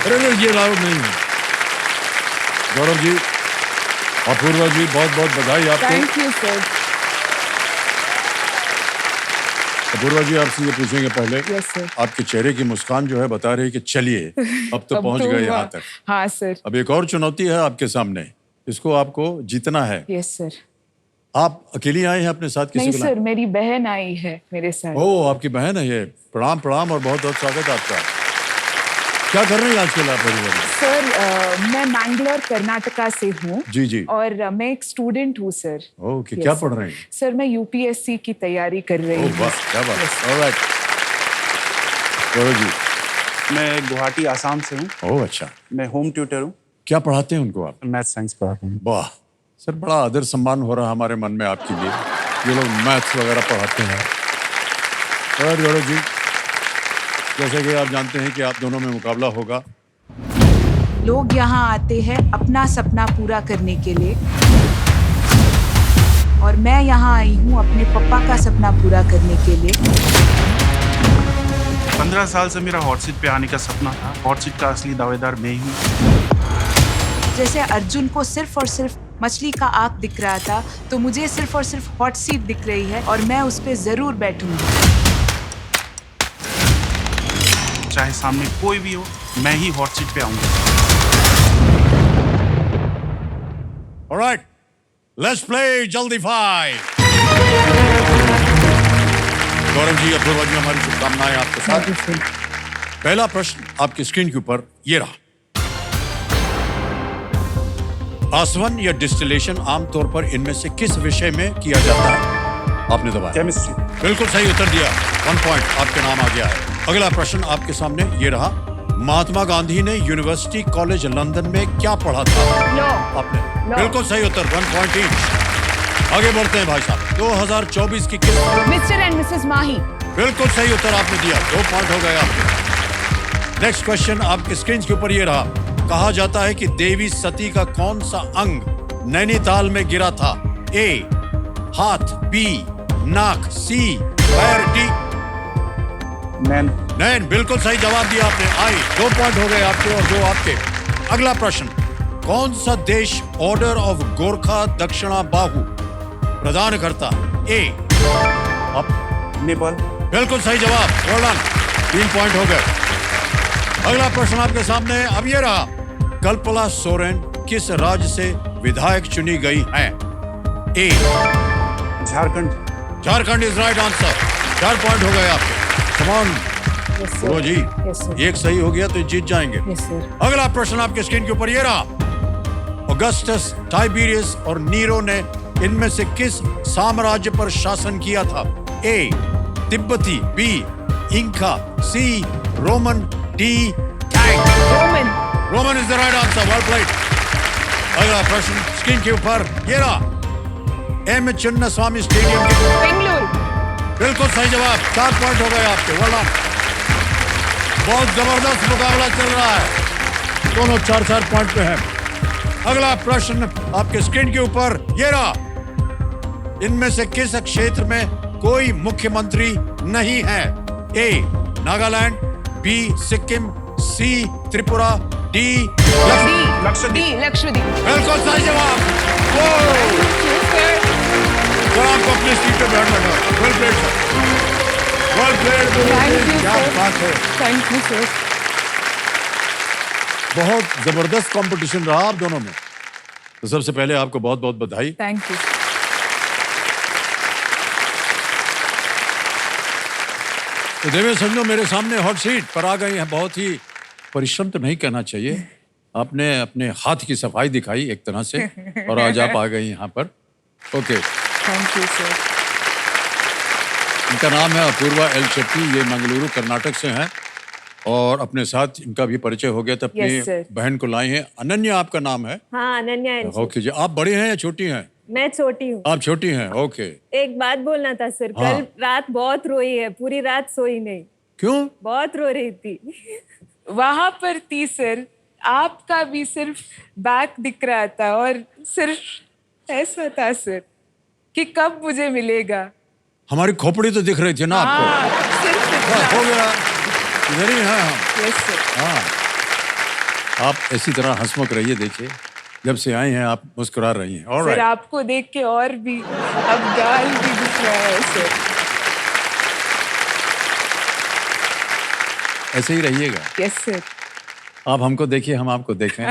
अरे ये लाभ नहीं है। गौरव जी, अपूर्वा जी, बहुत बहुत बधाई आपको। Thank you sir. Apurva ji, आपसे ये पूछेंगे पहले, यस सर। आपके चेहरे की मुस्कान जो है बता रही है कि चलिए अब तो पहुंच गए यहाँ तक। हाँ सर। अब एक और चुनौती है आपके सामने, इसको आपको जीतना है। Yes sir. आप अकेली आए हैं अपने साथ, किसी नहीं को सर, मेरी बहन आई है मेरे साथ। ओह, आपकी बहन है ये। प्रणाम प्रणाम और बहुत बहुत स्वागत आपका। क्या कर रही हैं आजकल आप? सर मैं मैंगलोर कर्नाटका से हूँ। जी जी। और मैं एक स्टूडेंट हूँ सर। ओके, क्या पढ़ रहे हैं? सर मैं यूपीएससी की तैयारी कर रही हूँ। क्या बात। ऑलराइट। गौरव जी। मैं गुवाहाटी आसाम से हूँ। ओह अच्छा। मैं होम ट्यूटर हूँ। क्या पढ़ाते हैं उनको आप? मैथ साइंस पढ़ाता हूँ। वाह सर, बड़ा आदर सम्मान हो रहा है हमारे मन में आपके लिए, ये लोग मैथ्स वगैरह पढ़ाते हैं। और गौरव जी, जैसे कि आप जानते हैं कि आप दोनों में मुकाबला होगा। लोग यहाँ आते हैं अपना सपना पूरा करने के लिए, और मैं यहाँ आई हूँ अपने पापा का सपना पूरा करने के लिए। 15 साल से मेरा हॉट सीट पे आने का सपना था। हॉट सीट का असली दावेदार मैं ही हूँ। जैसे अर्जुन को सिर्फ और सिर्फ मछली का आँख दिख रहा था, तो मुझे सिर्फ और सिर्फ हॉट सीट दिख रही है, और मैं उस पे जरूर बैठूंगी। चाहे सामने कोई भी हो, मैं ही हॉट सीट पे आऊंगा। ऑलराइट, लेट्स प्ले जल्दी फाइव। गौरव जी, अपूर्वा जी, हमारी शुभकामनाएं आपके साथ। पहला प्रश्न आपकी स्क्रीन के ऊपर ये रहा। आसवन या डिस्टिलेशन आमतौर पर इनमें से किस विषय में किया जाता है? आपने दबाया। केमिस्ट्री। बिल्कुल सही उत्तर दिया, 1 पॉइंट आपके नाम आ गया है। अगला प्रश्न आपके सामने ये रहा। महात्मा गांधी ने यूनिवर्सिटी कॉलेज लंदन में क्या पढ़ा था? लॉ। आपने बिल्कुल सही उत्तर, 1 पॉइंट ईच। आगे बढ़ते हैं भाई साहब। 2024 की किस? मिस्टर एंड मिसेस माही। बिल्कुल सही उत्तर आपने दिया, 2 पॉइंट हो गए आपके। नेक्स्ट क्वेश्चन आपके स्क्रीन के ऊपर ये रहा। कहा जाता है कि देवी सती का कौन सा अंग नैनीताल में गिरा था? ए हाथ, बी नाक, सी पैर, डी नैन। बिल्कुल सही जवाब दिया आपने। आई 2 पॉइंट हो गए आपके और 2 आपके। अगला प्रश्न, कौन सा देश ऑर्डर ऑफ गोरखा दक्षिणा बाहु प्रदान करता? ए नेपाल। बिल्कुल सही जवाब, वेल डन, 3 पॉइंट हो गए। अगला प्रश्न आपके सामने अब ये रहा। कल्पना सोरेन किस राज्य से विधायक चुनी गई है? A Jharkhand. Jharkhand is right answer, 4 point हो गए आपके। Come on, Yes, sir. बोलो जी, Yes, sir. एक सही हो गया तो जीत जाएंगे। Yes, sir. अगला प्रश्न आपके स्क्रीन के ऊपर ये रहा। ऑगस्टस, टाइबेरियस और नीरो ने इनमें से किस साम्राज्य पर शासन किया था? ए तिब्बती, B Inca, C Roman, D Tang. Roman. Roman is the right answer, well played. अगला प्रश्न स्क्रीन के ऊपर ये रहा। एम चिन्नास्वामी स्टेडियम के Bengaluru. बिल्कुल सही जवाब, 4 पॉइंट हो गए आपके, वेल डन। बहुत जबरदस्त मुकाबला चल रहा है, दोनों 4-4 पॉइंट पे हैं। अगला प्रश्न आपके स्क्रीन के ऊपर ये रहा। इनमें से किस क्षेत्र में कोई मुख्यमंत्री नहीं है? ए नागालैंड, बी सिक्किम, सी त्रिपुरा, डी लक्षद्वीप। Lakshadweep. बिल्कुल सही जवाब। वो तो आपको अपनी सीट पे बैठना था। Well played sir, well played. Thank you, क्या sir. बात है, Thank you, sir. बहुत जबरदस्त कंपटीशन रहा आप दोनों में। तो सबसे पहले आपको बहुत बहुत बधाई। Thank you. तो देवेश समझो मेरे सामने हॉट सीट पर आ गई हैं। बहुत ही परिश्रम तो नहीं करना चाहिए, आपने अपने हाथ की सफाई दिखाई एक तरह से और आज आप आ गई यहाँ पर। Okay, Thank you, sir. इनका नाम है अपूर्वा एल शेट्टी, ये मंगलुरु कर्नाटक से हैं और अपने साथ इनका भी परिचय हो गया तो अपनी Yes, sir. बहन को लाई हैं। अनन्या आपका नाम है? हाँ, अनन्या एल। ओके जी, आप बड़े हैं या छोटी हैं? मैं छोटी हूँ। आप छोटी हैं, ओके। एक बात बोलना था सर, हाँ। कल रात बहुत रोई है, पूरी रात सोई नहीं, क्यों? बहुत रो रही थी। वहां पर थी सर, आपका भी सिर्फ बैक दिख रहा था और सिर्फ ऐसा था सर कि कब मुझे मिलेगा। हमारी खोपड़ी तो दिख रही थी ना आपको? हाँ, सिर्फ इतना। बस हो गया, इधर ही हैं हम। Yes, sir. हाँ, आप ऐसी तरह हंसमुख रहिए। देखिए, जब से आई हैं आप मुस्कुरा रही हैं। सर ऑलराइट, आपको देख के और भी अब गाल भी दिख रहा है सर। ऐसे ही रहिएगा। Yes sir. आप हमको देखिए, हम आपको देखें।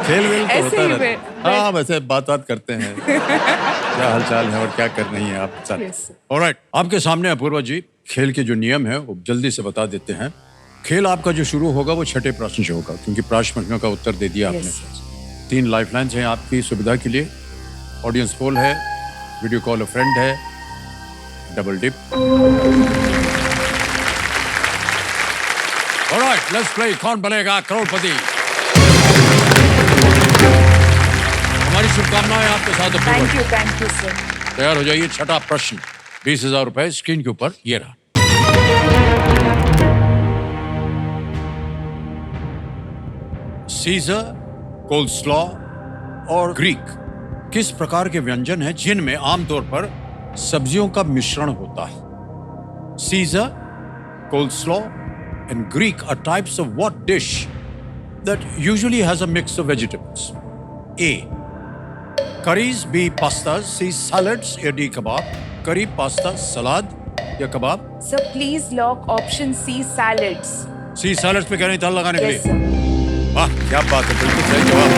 खेल वेल तो ऐसे होता ही रहता है। मैं- हाँ, वैसे बात करते हैं। क्या हालचाल है और क्या कर रही हैं आप? Yes, sir. ऑलराइट, आपके सामने अपूर्वा जी खेल के जो नियम है वो जल्दी से बता देते हैं। खेल आपका जो शुरू होगा वो छठे प्रश्न से होगा, क्योंकि प्रश्नों का उत्तर दे दिया आपने। Yes, sir. 3 लाइफलाइंस हैं आपकी सुविधा के लिए। ऑडियंस पोल है, वीडियो कॉल अ फ्रेंड है, double dip. Alright, let's play Kaun Banega करोड़पति। हमारी शुभकामनाएं आपके साथ अपूर्वा। Thank you sir. तैयार हो जाइए। छठा प्रश्न, 20,000 रुपए स्क्रीन के ऊपर ये रहा। सीजर, कोल्स्लॉ और ग्रीक किस प्रकार के व्यंजन हैं जिनमें आमतौर पर सब्जियों का मिश्रण होता है? Caesar, coleslaw and Greek are types of what dish that usually has a mix of vegetables? A. Curries, B. Pastas, C. Salads या D. Kebab? Curry, pasta, salad या kebab? Sir, please lock option C, salads. C. Salads पे कह रही तल लगाने के Yes, लिए। sir. वाह, क्या बात है, बिल्कुल सही जवाब।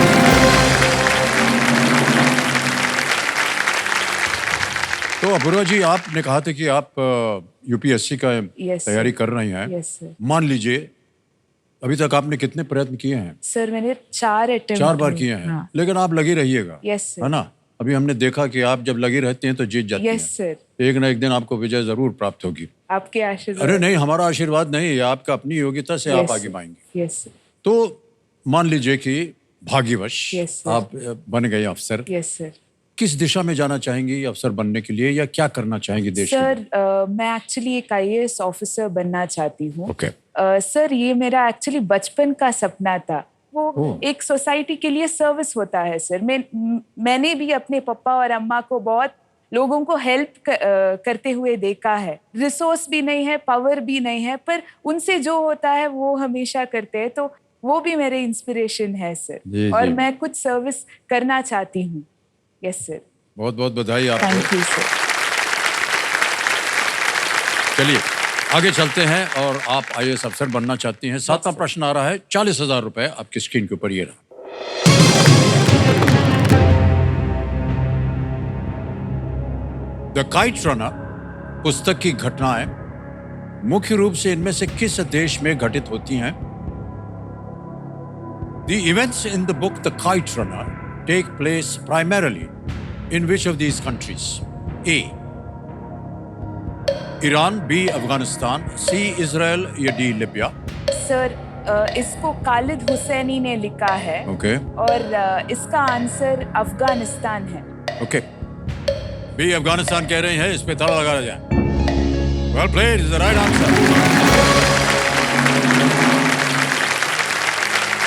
तो अपूर्वा जी, आपने कहा था कि आप यूपीएससी का Yes, sir. तैयारी कर रही हैं। Yes, sir. मान लीजिए अभी तक आपने कितने प्रयत्न किए हैं? सर मैंने 4 अटेम्प्ट 4 बार किए हैं। हाँ. लेकिन आप लगी रहिएगा। Yes, sir. है ना? अभी हमने देखा कि आप जब लगी रहती हैं तो जीत जाती Yes, हैं। sir. एक ना एक दिन आपको विजय जरूर प्राप्त होगी। आपके आशीर्वाद। अरे नहीं, हमारा आशीर्वाद नहीं, ये आपका अपनी योग्यता से Yes, आप आगे sir. पाएंगे। Yes, sir. तो मान लीजिए कि भाग्यवश Yes, sir. आप बन गए अफसर। Yes, sir. किस दिशा में जाना चाहेंगी अफसर बनने के लिए, या क्या करना चाहेंगी देश के सर लिए? मैं एक्चुअली एक IAS ऑफिसर बनना चाहती हूँ। ओके। सर ये मेरा एक्चुअली बचपन का सपना था। वो ओह। एक सोसाइटी के लिए सर्विस होता है सर। मैंने भी अपने पापा और अम्मा को बहुत लोगों को हेल्प करते हुए देखा है। रिसोर्स भी नहीं है, पावर भी नहीं है, पर उनसे जो होता है वो हमेशा करते हैं, तो वो भी मेरे इंस्पिरेशन है सर। जी, और जी। मैं कुछ सर्विस करना चाहती हूँ। Yes sir. बहुत बहुत बधाई आपको। Thank you sir. चलिए आगे चलते हैं, और आप IAS अफसर बनना चाहती हैं। 7वां प्रश्न आ रहा है, 40,000 रुपए आपकी स्क्रीन के ऊपर ये रहा। द काइट रनर पुस्तक की घटनाएं मुख्य रूप से इनमें से किस देश में घटित होती हैं? The events in the book The Kite Runner take place primarily in which of these countries? A. Iran, B. Afghanistan, C. Israel या D. लिबिया? सर इसको खालिद हुसैनी ने लिखा है ओके और इसका आंसर अफगानिस्तान है। Okay B. अफगानिस्तान कह रहे हैं, इस पे ताला लगाया जाए। Well played, is the right answer.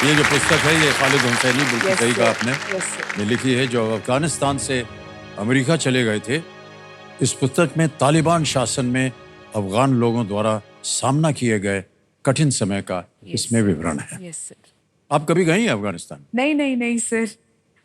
ये जो पुस्तक है ये खालिद हुसैनी, बिल्कुल Yes, सही कहा sir. आपने, Yes, sir. ने लिखी है, जो अफगानिस्तान से अमेरिका चले गए थे। इस पुस्तक में तालिबान शासन में अफगान लोगों द्वारा सामना किए गए कठिन समय का इसमें विवरण है। Yes sir. आप कभी गई हैं अफगानिस्तान? नहीं सर,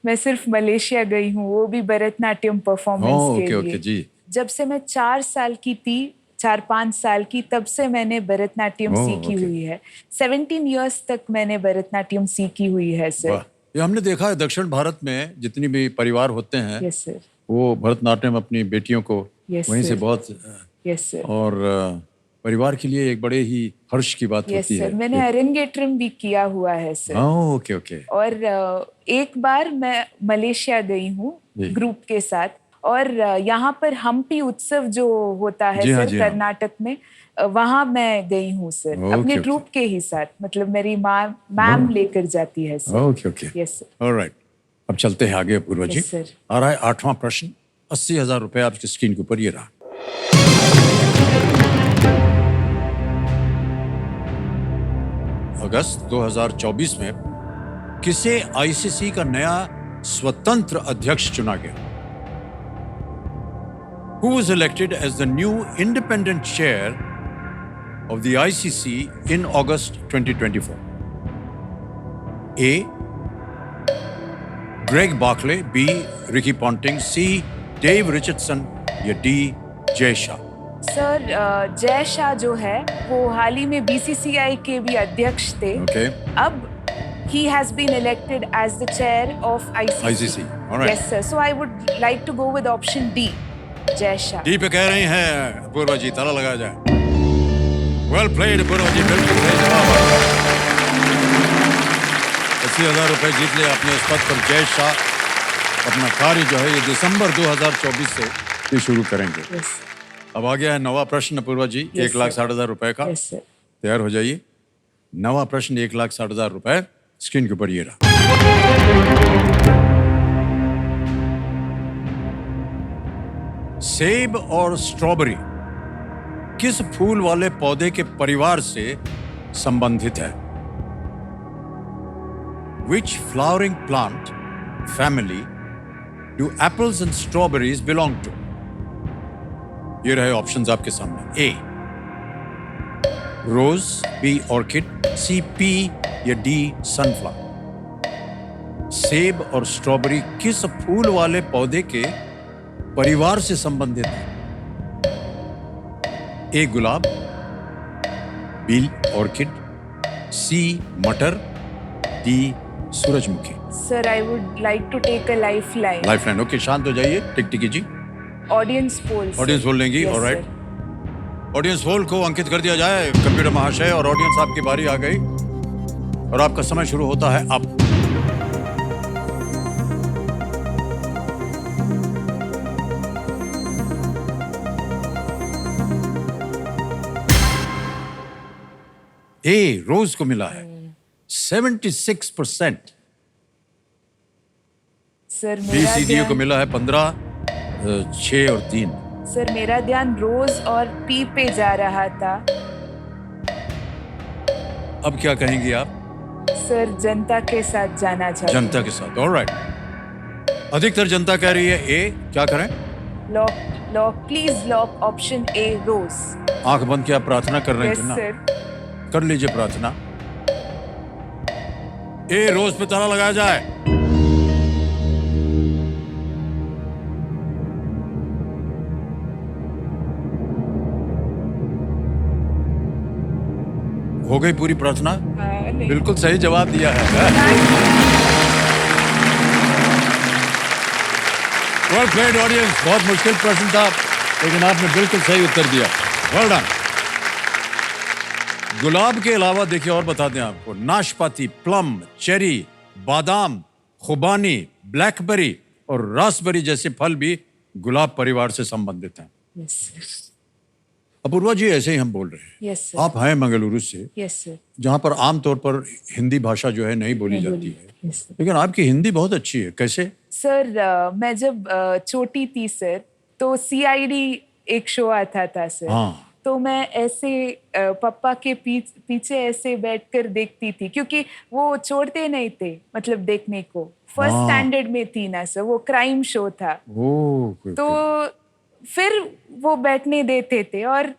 मैं सिर्फ मलेशिया गई हूँ, वो भी भरतनाट्यम परफॉर्मेंस के लिए। ओके जी। जब से मैं 4-5 साल की तब से मैंने भरतनाट्यम सीखी हुई है। 17 इयर्स तक मैंने भरतनाट्यम सीखी हुई है सर। वाह, ये हमने देखा है दक्षिण भारत में जितनी भी परिवार होते हैं यस सर। वो भरतनाट्यम अपनी बेटियों को Yes, वहीं से sir. बहुत यस सर। और परिवार के लिए एक बड़े ही हर्ष की बात यस होती है। सर, मैंने अरंगेट्रम भी किया हुआ है सर। ओके ओके और एक बार मैं मलेशिया गई हूँ जी। ग्रुप के साथ, और यहाँ पर हम्पी उत्सव जो होता है जी हाँ, सर जी हाँ। कर्नाटक में, वहाँ मैं गई हूँ सर ओके, अपने ओके। ग्रुप के ही साथ। मतलब मेरी मैम लेकर जाती है sir. Okay okay yes sir. Alright, अब चलते हैं आगे पूर्व जी। Yes, sir. आ रहा है 8वां प्रश्न। 80,000 रुपए आपकी स्क्रीन के ऊपर ये रहा। अगस्त 2024 में किसे आईसीसी का नया स्वतंत्र अध्यक्ष चुना गया? Who was elected as the new independent chair of the ICC in August 2024? A. Greg Barclay, B. Ricky Ponting, C. Dave Richardson या D. Jay Shah? Sir Jay Shah जो है वो हाल ही में बीसीसीआई के भी अध्यक्ष थे। Okay. अब he has been elected as the chair of ICC. ICC, all right. Yes sir. So I would like to go with option D, Jay Shah. D पे कह रही हैं पूर्वा जी, ताला लगाया जाए। वेल प्लेड पूर्वा जी, बिल्कुल सही जवाब। 80,000 रुपए जीत ले अपने इस पद पर जय शाह। अपना कार्य जो है ये दिसंबर 2024 से ये शुरू करेंगे। Yes. अब आ गया है 9वां प्रश्न पूर्वा जी, Yes, 1,60,000 रुपए का। Yes sir. तैयार हो जाइए। 9वां प्रश्न 1,60,000 रुपए, स्क्रीन के ऊपर ये रहा। सेब और स्ट्रॉबेरी किस फूल वाले पौधे के परिवार से संबंधित है? Which flowering plant family do apples and strawberries belong to? ये रहे ऑप्शंस आपके सामने। A. Rose, B. Orchid, C. Pea या D. सनफ्लावर? सेब और स्ट्रॉबेरी किस फूल वाले पौधे के परिवार से संबंधित है? A. Gulab, B. Orchid, C. मटर, D. सूरजमुखी? Sir, I would like to take a lifeline. Lifeline. Okay, शांत हो जाइए। टिकटिकी जी, Audience poll. sir. ऑडियंस बोल लेंगी। Yes, alright, sir. Audience poll को अंकित कर दिया जाए कंप्यूटर महाशय, और ऑडियंस आपकी बारी आ गई और आपका समय शुरू होता है अब। ए रोज को मिला है 76%। Sir, बी मेरा सी डी को ध्यान, मिला है 15, 6 और 3। सर मेरा ध्यान रोज और पी पे जा रहा था। अब क्या कहेंगी आप? सर जनता के साथ जाना चाहती जनता के साथ। ऑलराइट, अधिकतर जनता कह रही है ए। क्या करें? Lock lock please lock option A rose. आंख बंद किया, प्रार्थना कर रहे यस हैं ना? सर। कर लीजिए प्रार्थना। ए रोज पे ताला लगाया जाए। हो गई पूरी प्रार्थना? नहीं। बिल्कुल सही जवाब दिया है। Well played audience. बहुत मुश्किल प्रश्न था लेकिन आपने बिल्कुल सही उत्तर दिया। Well done. गुलाब के अलावा देखिए और बता दें आपको, नाशपाती, प्लम, चेरी, बादाम, खुबानी, ब्लैकबेरी और रास्पबेरी जैसे फल भी गुलाब परिवार से संबंधित हैं। यस सर, अपूर्वा जी, ऐसे ही हम बोल रहे हैं। यस सर, आप हैं मंगलुरु से, यस सर, जहाँ पर आमतौर पर हिंदी भाषा जो है नहीं बोली जाती है, यस सर। लेकिन आपकी हिंदी बहुत अच्छी है। कैसे? सर मैं जब छोटी थी सर, तो CID एक शो आता था सर। हाँ। तो मैं ऐसे पापा के पीछे ऐसे बैठकर देखती थी, क्योंकि वो छोड़ते नहीं थे मतलब देखने को। फर्स्ट हाँ। स्टैंडर्ड में थी ना सर, वो क्राइम शो था। तो फिर वो बैठने देते थे और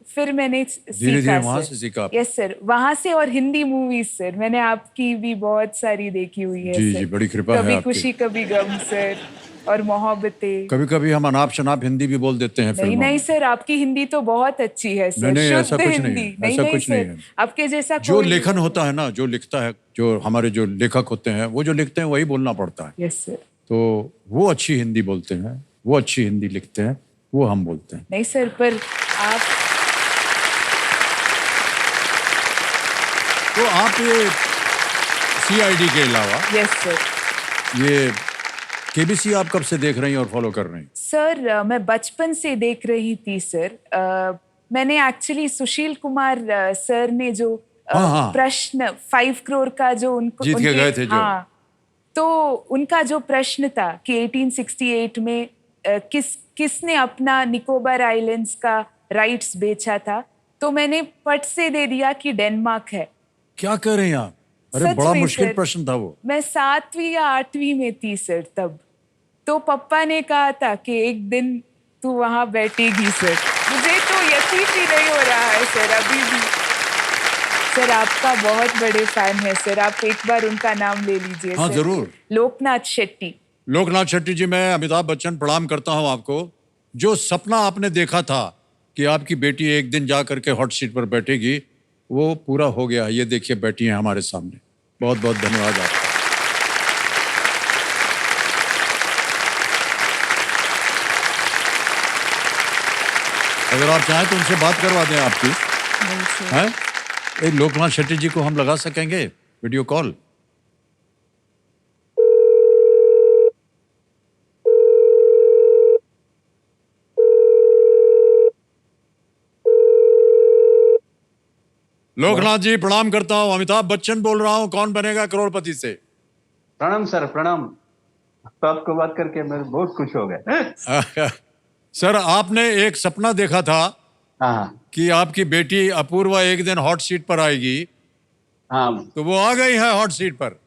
फिर मैंने धीरे-धीरे वहाँ से सीखा आपने। यस सर, वहाँ से। और हिंदी मूवीज सर, मैंने आपकी भी बहुत सारी देखी हुई है जी सर। जी, बड़ी कृपा है कभी आपकी। खुशी कभी गम सर, और मोहब्बतें। कभी कभी हम अनाप शनाप हिंदी भी बोल देते हैं नहीं फिल्मों नहीं में। सर, आपकी हिंदी तो बहुत अच्छी है सर। नहीं, ऐसा शुद्ध कुछ नहीं हिंदी। है, ऐसा कुछ नहीं सर, है। आपके जैसा जो कोई लेखन नहीं। होता है ना, जो लिखता है, जो हमारे जो लेखक होते हैं, वो जो लिखते हैं वही बोलना पड़ता है। Yes sir. तो वो अच्छी हिंदी बोलते हैं, वो अच्छी हिंदी लिखते हैं, वो हम बोलते हैं। नहीं सर, पर आप तो आप ये CID के अलावा यस सर। ये KBC आप कब से देख रही हैं और फॉलो कर रही हैं? सर मैं बचपन से देख रही थी सर। मैंने एक्चुअली सुशील कुमार सर ने जो हाँ। प्रश्न 5 करोड़ का जो उनको जीत के गए थे जो। हाँ, तो उनका जो प्रश्न था कि 1868 में किसने अपना निकोबार आइलैंड्स का राइट्स बेचा था, तो मैंने पट से दे दिया कि डेनमार्क है। क्या कह रहे हैं आप? अरे सच बड़ा में मुश्किल सर। प्रश्न था वो। मैं 7वीं या 8वीं में थी सर तब। तो पापा ने कहा था कि एक दिन तू वहां बैठेगी सर। मुझे तो यकीन ही नहीं हो रहा है सर अभी भी। सर आपका बहुत बड़े फैन है सर, आप एक बार उनका नाम ले लीजिए। हाँ, सर। जरूर। लोकनाथ शेट्टी। लोकनाथ शेट्टी जी, मैं अमिताभ बच्चन प्रणाम करता हूं आपको। जो सपना आपने देखा था कि आपकी बेटी एक दिन जा करके हॉट सीट पर बैठेगी, वो पूरा हो गया। ये देखिए बैठी हैं हमारे सामने। बहुत बहुत धन्यवाद आपका। अगर आप चाहें तो उनसे बात करवा दें आपकी। हैं? एक लोकनाथ शेट्टी जी को हम लगा सकेंगे वीडियो कॉल? लोकनाथ जी प्रणाम करता हूँ। अमिताभ बच्चन बोल रहा हूँ, कौन बनेगा करोड़पति से। प्रणाम सर, प्रणाम। तो आपको बात करके मैं बहुत खुश हो गया। सर, आपने एक सपना देखा था हाँ कि आपकी बेटी अपूर्वा एक दिन हॉट सीट पर आएगी, हाँ तो वो आ गई है हॉट सीट पर।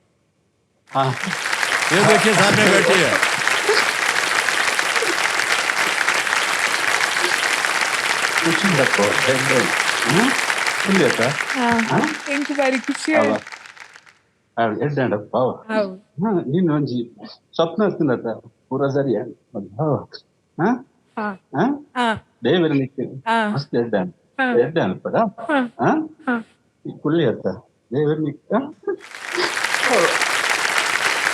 हाँ। ये देखिए सामने बैठी है। खुशी रखो ಥ್ಯಾಂಕ್ ಬಾರಿ ಖುಷಿ ಎಡ್ಡಪ್ಪ ನೀನು ಒಂಜಿ ಸ್ವಪ್ನ ಇರ್ತದತ್ತ ಪೂರ ಸರಿ ದೇವರ ನಿಕ್ಕೆ ಮಸ್ತ್ ಎಡ್ಡ ಅನ್ಪದ ಕುಳ್ಳಿ ಅತ್ತ ದೇವರ ನಿಕ್ಕ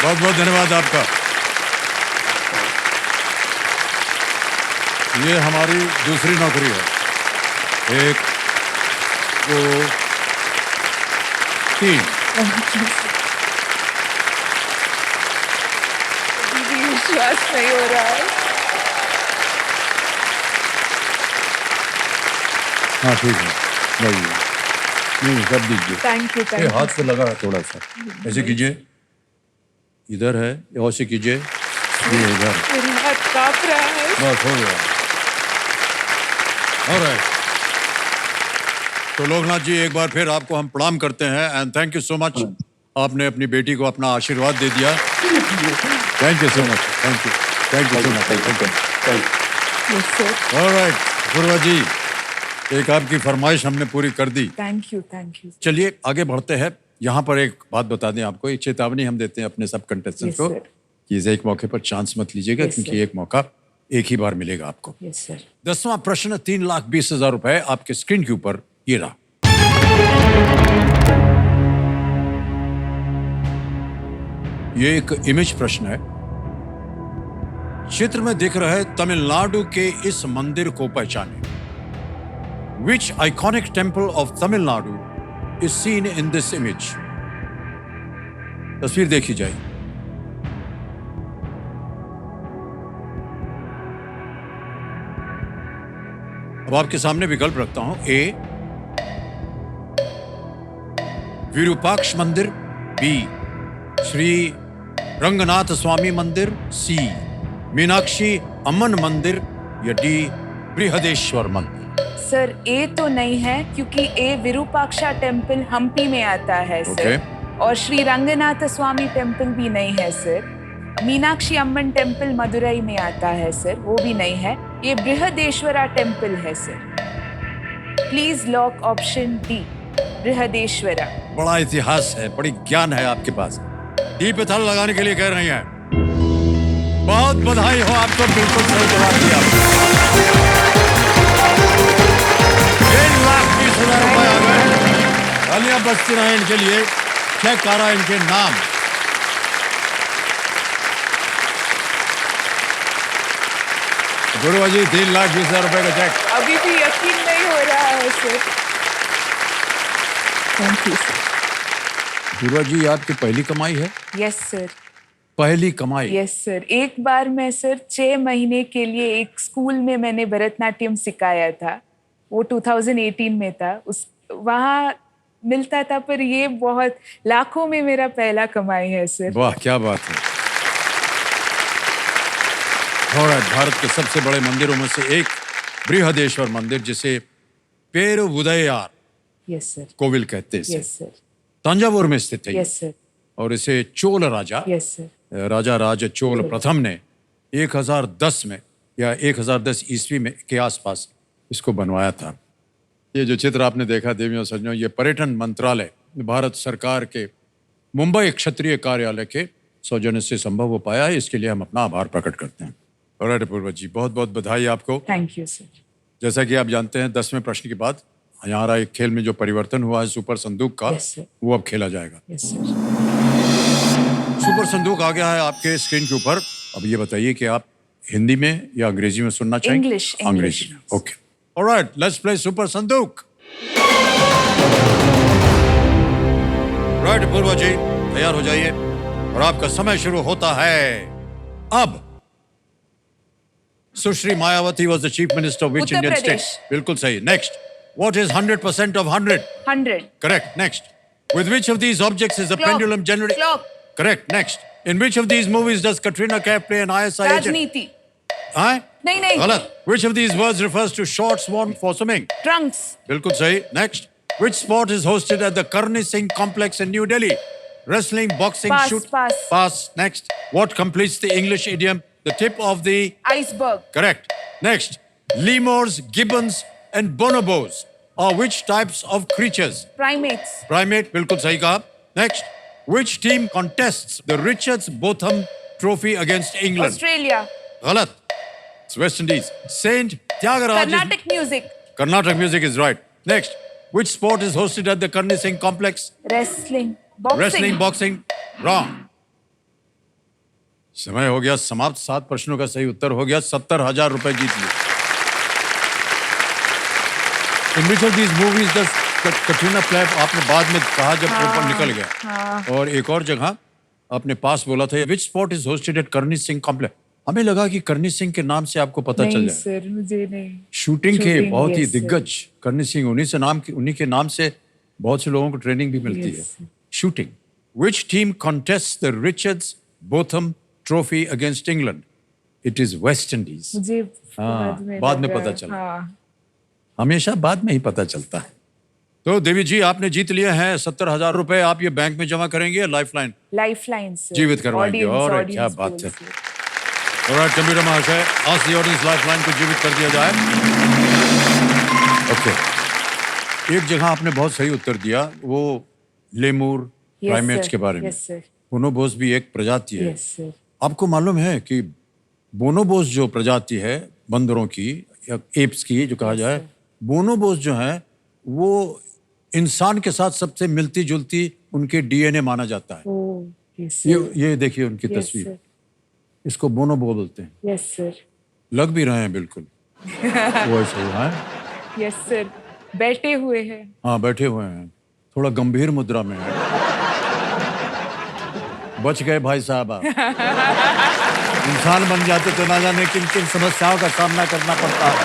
बहुत बहुत धन्यवाद आपका। ये हमारी दूसरी नौकरी है। 1 2 3। दीदी विश्वास नहीं हो रहा है। हाँ ठीक है, बढ़िया। नहीं सब दीजिए। थैंक यू, ये थैंक हाथ पे लगा है थोड़ा सा, ऐसे कीजिए। इधर है, ऐसे कीजिए। ये इधर। मेरा हाथ कांप रहा है। बस हो गया। ऑलराइट। तो लोकनाथ जी, एक बार फिर आपको हम प्रणाम करते हैं and thank you so much. आपने अपनी बेटी को अपना आशीर्वाद दे दिया। Thank you so much. Thank you, thank you so much. Yes sir, alright Purva ji, एक आपकी फरमाइश हमने पूरी कर दी। Thank you, thank you. चलिए आगे बढ़ते हैं। यहाँ पर एक बात बता दें आपको, एक चेतावनी हम देते हैं अपने सब कंटेस्टेंट Yes, को sir. कि इसे एक मौके पर चांस मत लीजिएगा, Yes, क्योंकि sir. एक मौका एक ही बार मिलेगा आपको। Yes sir. 10वां प्रश्न 3,20,000 रुपए आपके स्क्रीन के ऊपर ये रहा। ये एक इमेज प्रश्न है। चित्र में दिख रहे तमिलनाडु के इस मंदिर को पहचाने। Which iconic temple of Tamil Nadu is seen in this image? तस्वीर देखी जाए। अब आपके सामने विकल्प रखता हूं। ए विरूपाक्ष मंदिर, बी श्री रंगनाथ स्वामी मंदिर, सी मीनाक्षी अम्मन मंदिर, या डी बृहदेश्वर मंदिर। सर ए तो नहीं है क्योंकि ए विरूपाक्षा टेम्पल हम्पी में आता है सर। और श्री रंगनाथ स्वामी टेम्पल भी नहीं है सर। मीनाक्षी अम्मन टेम्पल मदुरई में आता है सर, वो भी नहीं है। ये बृहदेश्वरा टेम्पल है sir. Please lock option D, Brihadeeswara. बड़ा इतिहास है, बड़ी ज्ञान है आपके पास। डी पे थल लगाने के लिए कह रही हैं। बहुत बधाई हो आपको, बिल्कुल सही जवाब दिया। 1,20,000 रुपए आ गए। तालियां बजती रहे इनके लिए। चेक आ रहा है इनके नाम। गुरु जी 3,20,000 रुपए का चेक। अभी भी यकीन नहीं हो रहा है सर। Thank you sir. गुरु जी आपकी पहली कमाई है? Yes sir. पहली कमाई? Yes sir. एक बार मैं सर 6 महीने के लिए एक स्कूल में मैंने भरतनाट्यम सिखाया था। वो 2018 में था। उस वहाँ मिलता था, पर ये बहुत लाखों में मेरा पहला कमाई है सर। वाह क्या बात है। और भारत के सबसे बड़े मंदिरों में से एक बृहदेश्वर मंदिर, जिसे पेरुवुदैयार यस सर कोविल कहते हैं, यस सर तंजावुर में स्थित है। यस सर और इसे चोल राजा, यस सर, राजा राज चोल प्रथम ने 1010 में या 1010 ईस्वी में के आसपास इसको बनवाया था। ये जो चित्र आपने देखा देवियों सज्जनों, ये पर्यटन मंत्रालय भारत सरकार के मुंबई क्षेत्रीय कार्यालय के सौजन्य से संभव हो पाया है। इसके लिए हम अपना आभार प्रकट करते हैं। और पूर्वज जी बहुत बहुत बधाई आपको। Thank you sir. जैसा कि आप जानते हैं 10वें प्रश्न के बाद यहाँ एक खेल में जो परिवर्तन हुआ है सुपर संदूक का, Yes, sir. वो अब खेला जाएगा। Yes sir. सुपर संदूक आ गया है आपके स्क्रीन के ऊपर। अब ये बताइए कि आप हिंदी में या अंग्रेजी में सुनना चाहेंगे? इंग्लिश। अंग्रेजी में। Okay, alright, let's play super संदूक। राइट पूर्वा जी, तैयार हो जाइए और आपका समय शुरू होता है अब। सुश्री Mayawati was the chief minister of which Uttar Indian Pradesh. state? बिल्कुल सही। Next, what is 100% of 100? 100। Correct. Next, with which of these objects is the Clock. pendulum generally? Clock। Correct. Next, in which of these movies does Katrina Kaif play an ISI agent? राजनीति। हाँ? नहीं नहीं। गलत। Which of these words refers to shorts worn for swimming? Trunks. बिल्कुल सही। Next, which sport is hosted at the Karni Singh complex in New Delhi? Wrestling, boxing, Pass, shoot. pass. Pass. Next, what completes the English idiom the tip of the? Iceberg. Correct. Next, lemurs, gibbons, and bonobos are which types of creatures? Primates. Primate, बिल्कुल सही कहा। Next, which team contests the Richards Botham Trophy against England? Australia. गलत. It's West Indies. Saint Tyagaraja. Karnataka music. Carnatic music is right. Next, which sport is hosted at the Karni Singh complex? Wrestling. Boxing. Wrestling, boxing. Wrong. समय हो गया समाप्त। 7 प्रश्नों का सही उत्तर हो गया। 70,000 रुपए जीत लिए। In which of these movies does Katrina Kaif, आपने बाद में कहा जब ऊपर निकल गया। और एक और जगह आपने पास बोला था, which sport is hosted at Karni Singh complex? हमें लगा कि करनी सिंह के नाम से आपको पता चल नहीं जाए। सर, मुझे नहीं। शूटिंग के Shooting, बहुत ही yes, sir. दिग्गज करनी सिंह, उन्हीं के नाम से बहुत से लोगों को ट्रेनिंग भी मिलती Yes, है। sir. Shooting. Which team contests the Richards Botham Trophy against England? It is West Indies. मुझे हाँ, बाद बाद में लगा। पता चला। हाँ। हमेशा बाद में ही पता चलता है। तो देवी जी आपने जीत लिए हैं 70,000 रुपए। आप ये बैंक में जमा करेंगे या लाइफलाइन? Lifeline sir. जीवित करवाएंगे। Audience, और audience क्या बात goals, है। sir. ऑलराइट कंप्यूटर महाशय, आज दी ऑडियंस लाइफलाइन को जीवित कर दिया जाए। ओके, एक जगह आपने बहुत सही उत्तर दिया, वो लेमूर Yes, प्राइमेट्स sir. के बारे में। Yes, sir. बोनोबोस भी एक प्रजाति है। Yes, sir. आपको मालूम है कि बोनोबोस जो प्रजाति है बंदरों की या एप्स की जो कहा जाए, बोनोबोस जो है वो इंसान के साथ सबसे मिलती जुलती उनके डीएनए माना जाता है। Oh, yes, sir. ये देखिए उनकी Yes, तस्वीर। sir. इसको बोनोबो बोलते हैं। Yes, sir. लग भी रहे हैं बिल्कुल वो ऐसे है। Yes, sir. बैठे हुए हैं। हाँ बैठे हुए हैं, थोड़ा गंभीर मुद्रा में है। बच गए भाई साहब आप। इंसान बन जाते तो ना जाने किन किन समस्याओं का सामना करना पड़ता है।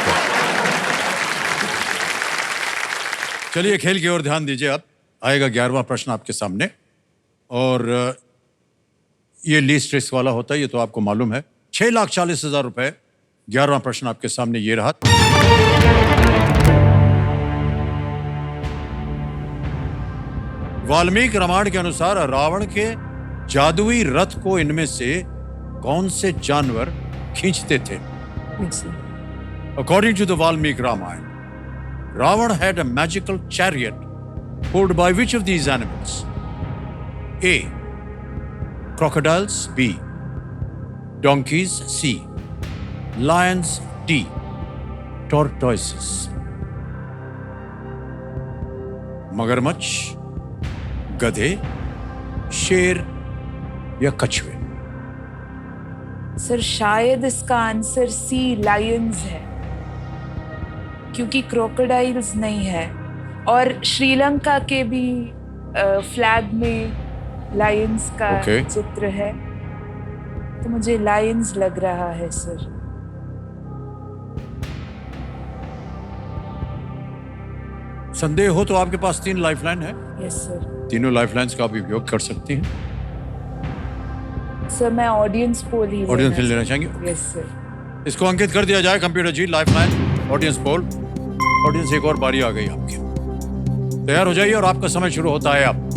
चलिए खेल की ओर ध्यान दीजिए। अब आएगा 11वां प्रश्न आपके सामने, और ये लीस्ट रिस्क वाला होता है, ये तो आपको मालूम है। 6,40,000 रुपए। 11वां प्रश्न आपके सामने ये रहा। वाल्मीकि रामायण के अनुसार रावण के जादुई रथ को इनमें से कौन से जानवर खींचते थे? According to the Valmiki Ramayana, Ravan had a magical chariot pulled by which of these animals? A. Crocodiles. B. Donkeys. C. Lions. D. Tortoises. मगरमच्छ, गधे, शेर या कछुए? सर शायद इसका आंसर सी लायंस है, क्योंकि क्रोकोडाइल्स नहीं है, और श्रीलंका के भी फ्लैग में लायंस का चित्र है, तो मुझे लायंस लग रहा है सर। संदेह हो तो आपके पास 3 लाइफलाइन है। Yes sir. तीनों लाइफलाइंस का आप उपयोग कर सकती हैं। सर मैं ऑडियंस पोल ही लेना चाहेंगे? Yes sir. इसको अंकित कर दिया जाए computer ji. Lifeline, audience poll. Audience एक और बारी आ गई आपकी। तैयार हो जाइए और आपका समय शुरू होता है अब।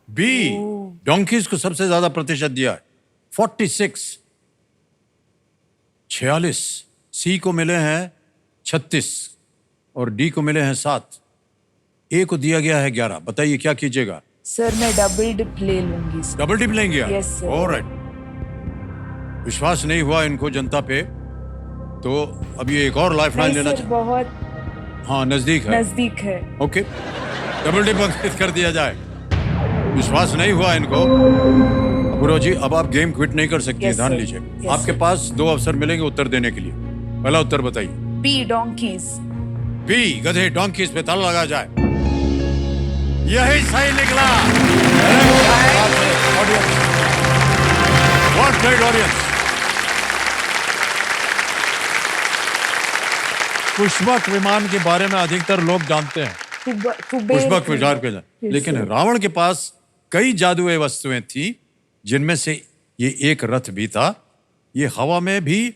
बी, डोंकीज को सबसे ज्यादा प्रतिशत दिया है, 46। 46। सी को मिले हैं 36 और डी को मिले हैं 7। ए को दिया गया है 11। बताइए क्या कीजिएगा? सर मैं डबल डिप ले लूंगी सर। डबल डिप लेंगे? Yes sir. ऑलराइट। विश्वास नहीं हुआ इनको जनता पे, तो अब ये एक और लाइफलाइन लेना चाहिए। बहुत हाँ नजदीक है। ओके, डबल डिप अंकित कर दिया जाए। विश्वास नहीं हुआ इनको। गुरु जी अब आप गेम क्विट नहीं कर सकती, ध्यान लीजिए। आपके पास 2 अवसर मिलेंगे उत्तर देने के लिए। पहला उत्तर बताइए। B, donkeys. बी, गधे, डोंकीज पे ताला लगा जाए। यही सही निकला। What great audience. पुष्पक विमान के बारे में अधिकतर लोग जानते हैं, पुष्पक विचार के, लेकिन रावण के पास कई जादुई वस्तुएं थी, जिनमें से ये एक रथ भी था। ये हवा में भी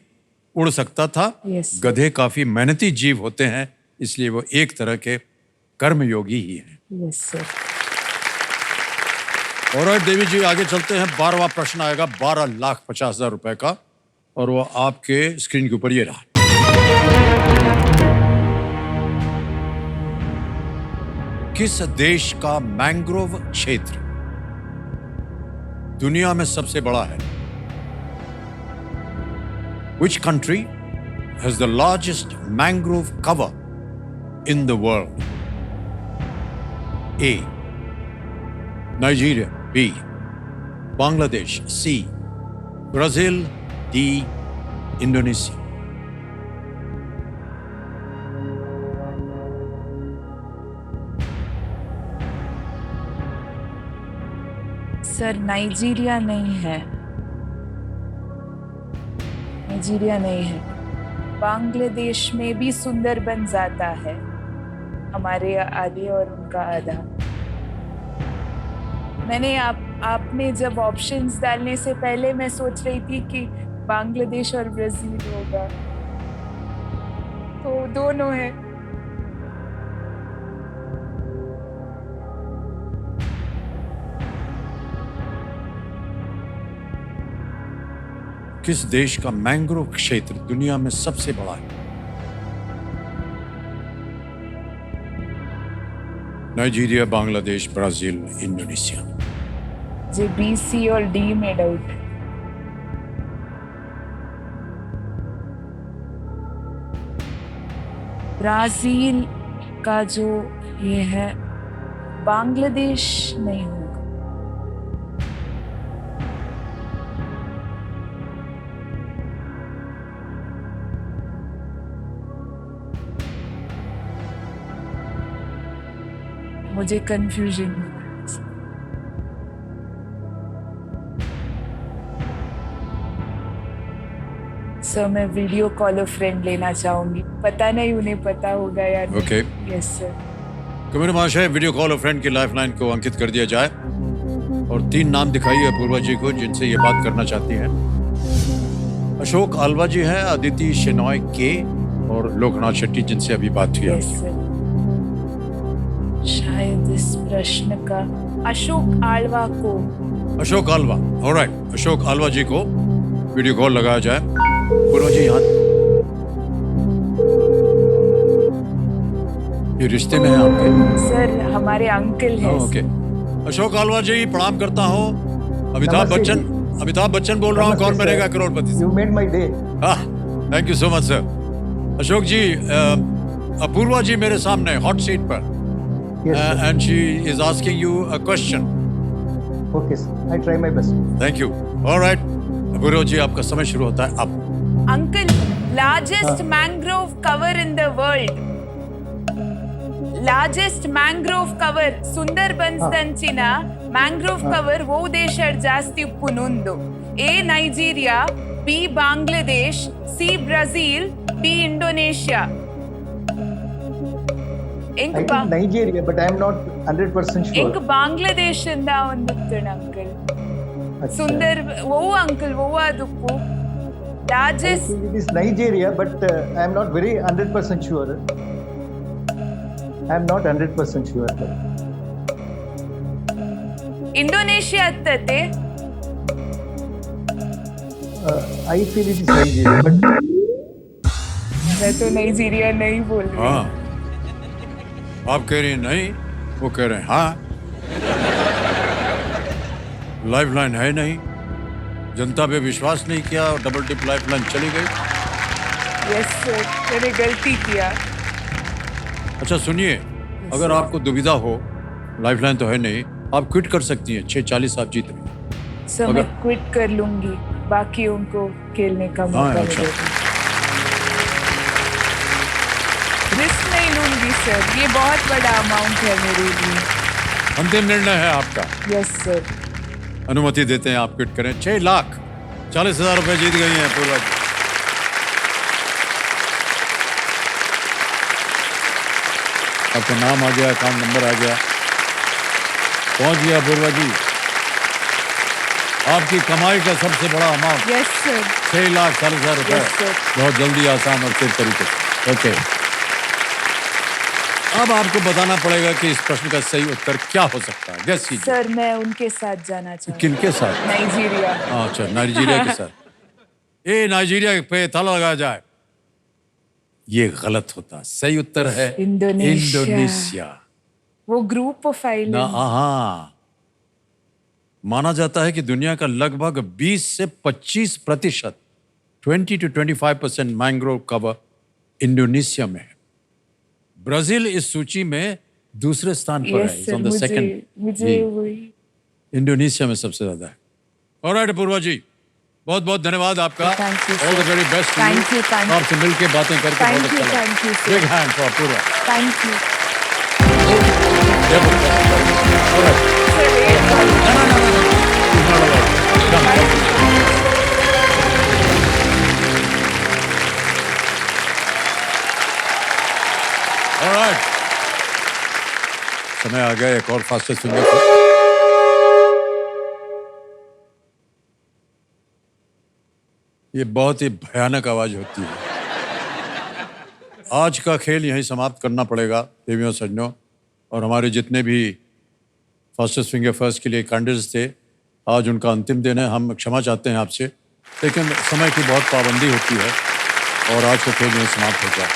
उड़ सकता था। गधे काफी मेहनती जीव होते हैं, इसलिए वो एक तरह के कर्मयोगी ही हैं। Yes sir. ऑलराइट देवी जी, आगे चलते हैं। 12वां प्रश्न आएगा 12,50,000 रुपए का, और वो आपके स्क्रीन के ऊपर ये रहा। किस देश का मैंग्रोव क्षेत्र दुनिया में सबसे बड़ा है? Which country has the largest mangrove cover in the world? A. Nigeria. B. Bangladesh. C. Brazil. D. Indonesia. Sir Nigeria नहीं है, नाइजीरिया नहीं है। बांग्लादेश में भी सुंदर बन जाता है, हमारे आधे और उनका आधा। मैंने आपने जब ऑप्शंस डालने से पहले मैं सोच रही थी कि बांग्लादेश और ब्राजील होगा, तो दोनों है। किस देश का मैंग्रोव क्षेत्र दुनिया में सबसे बड़ा है? Nigeria, Bangladesh, Brazil, Indonesia. जी बी, सी और डी में डाउट है। ब्राजील का जो ये है, बांग्लादेश नहीं हो। मुझे कंफ्यूजन। सर मैं वीडियो कॉल ऑफ फ्रेंड लेना चाहूंगी, पता नहीं उन्हें पता होगा यार। Okay yes sir. कमेंट महाशय, वीडियो कॉल ऑफ फ्रेंड की लाइफलाइन को अंकित कर दिया जाए और 3 नाम दिखाइए अपूर्वा जी को जिनसे ये बात करना चाहती हैं। अशोक आल्वा जी हैं, अदिति शेनॉय के और लोकनाथ शेट्टी जिनसे अभी बात हुई यस आपकी। सर। शायद इस प्रश्न का अशोक आल्वा को। अशोक आल्वा, ऑलराइट, अशोक आल्वा जी को वीडियो कॉल लगाया जाए। पूर्वा जी यहाँ, ये रिश्ते में है आपके? सर हमारे अंकल हैं। ओके, अशोक आल्वा जी प्रणाम करता हूँ। अमिताभ बच्चन बोल रहा हूँ, Kaun Banega Crorepati? You made my day. Thank you so much sir. Ashok ji, Apurva ji मेरे सामने हॉट सीट पर, Yes, sir. And she is asking you a question. Okay, sir. I try my best. Thank you. Alright Apurva ji, आपका समय शुरू होता है अब। Uncle, largest mangrove cover in the world, largest mangrove cover Sundarbans ದಂಚಿನ ಮ್ಯಾಂಗ್ರೋವ್ ಕವರ್ ಓ ದೇಶಡ್ ಜಾಸ್ತಿ ಉಪ್ಪುನುಂದು? A Nigeria, B Bangladesh, C Brazil, D Indonesia. I think Nigeria, but I am not 100% sure. ಎಂಕ್ ಬಾಂಗ್ಲಾದೇಶ್ ಇಂದ ಒಂದುತ್ತಣ ಅಂಕಲ್. Achha. ಸುಂದರ್ ಓ ಅಂಕಲ್ ಓ ಅದುಪ್ಪು I largest think it is Nigeria, but I am not very 100% sure. I am not 100% sure. Indonesia ಅತ್ತತೆ. I feel it is Nigeria, but मैं तो नाइजीरिया नहीं बोल रही। हाँ, आप कह रही हैं नहीं, वो कह रहे हैं हाँ। लाइफलाइन है नहीं, जनता पे विश्वास नहीं किया और डबल टिप लाइफलाइन चली गई। यस सर, मैंने गलती किया। अच्छा सुनिए, अगर आपको दुविधा हो, लाइफलाइन तो है नहीं, आप क्विट कर सकती हैं। 6:40 आप जीत रही हैं। सर मैं क्विट कर लूंगी, बाकी उनको खेलने का मौका अच्छा। मिलेगा। रिस्क नहीं लूंगी सर, ये बहुत बड़ा अमाउंट है मेरे लिए। अंतिम निर्णय है आपका, यस सर। अनुमति देते हैं आप क्विट करें। 6,40,000 रुपए जीत गई हैं पूर्वा जी। आपका नाम आ गया, अकाउंट नंबर आ गया, पहुंच गया पूर्वा जी। आपकी कमाई का सबसे बड़ा अमाउंट यस सर। 6,40,000 रुपए, Yes, sir. बहुत जल्दी, आसान और तेज तरीके से। ओके, अब आपको बताना पड़ेगा कि इस प्रश्न का सही उत्तर क्या हो सकता है। गेस कीजिए। सर मैं उनके साथ जाना चाहूँ। किनके साथ? नाइजीरिया। अच्छा, नाइजीरिया के साथ। ए नाइजीरिया पे ताला लगाया जाए। ये गलत होता, सही उत्तर है इंडोनेशिया। वो ग्रुप ऑफ ना, आइलैंड। हाँ, माना जाता है कि दुनिया का लगभग 20 से 25%, 20 to 25% मैंग्रोव कवर इंडोनेशिया में है। ब्राजील इस सूची में दूसरे स्थान पर यस है, सर, ऑन द सेकंड। मुझे वही। इंडोनेशिया में सबसे ज्यादा है। ऑलराइट पूर्वा जी, बहुत बहुत धन्यवाद आपका। Thank you, sir. All the very best. Thank you, thank you. आपसे मिलके बातें करके बहुत Thank you, अच्छा thank you, लगा। sir. Big hand for Purva. Thank you Alright. Sir. एक बार- He's not allowed. Come. Alright. समय आ गया एक और फास्टेस्ट फिंगर को। ये बहुत ही भयानक आवाज होती है। आज का खेल यहीं समाप्त करना पड़ेगा देवियों सज्जनों, और हमारे जितने भी फास्टेस्ट फिंगर फर्स्ट के लिए कैंडिडेट्स थे, आज उनका अंतिम दिन है। हम क्षमा चाहते हैं आपसे, लेकिन समय की बहुत पाबंदी होती है और आज का खेल यहीं समाप्त हो गया।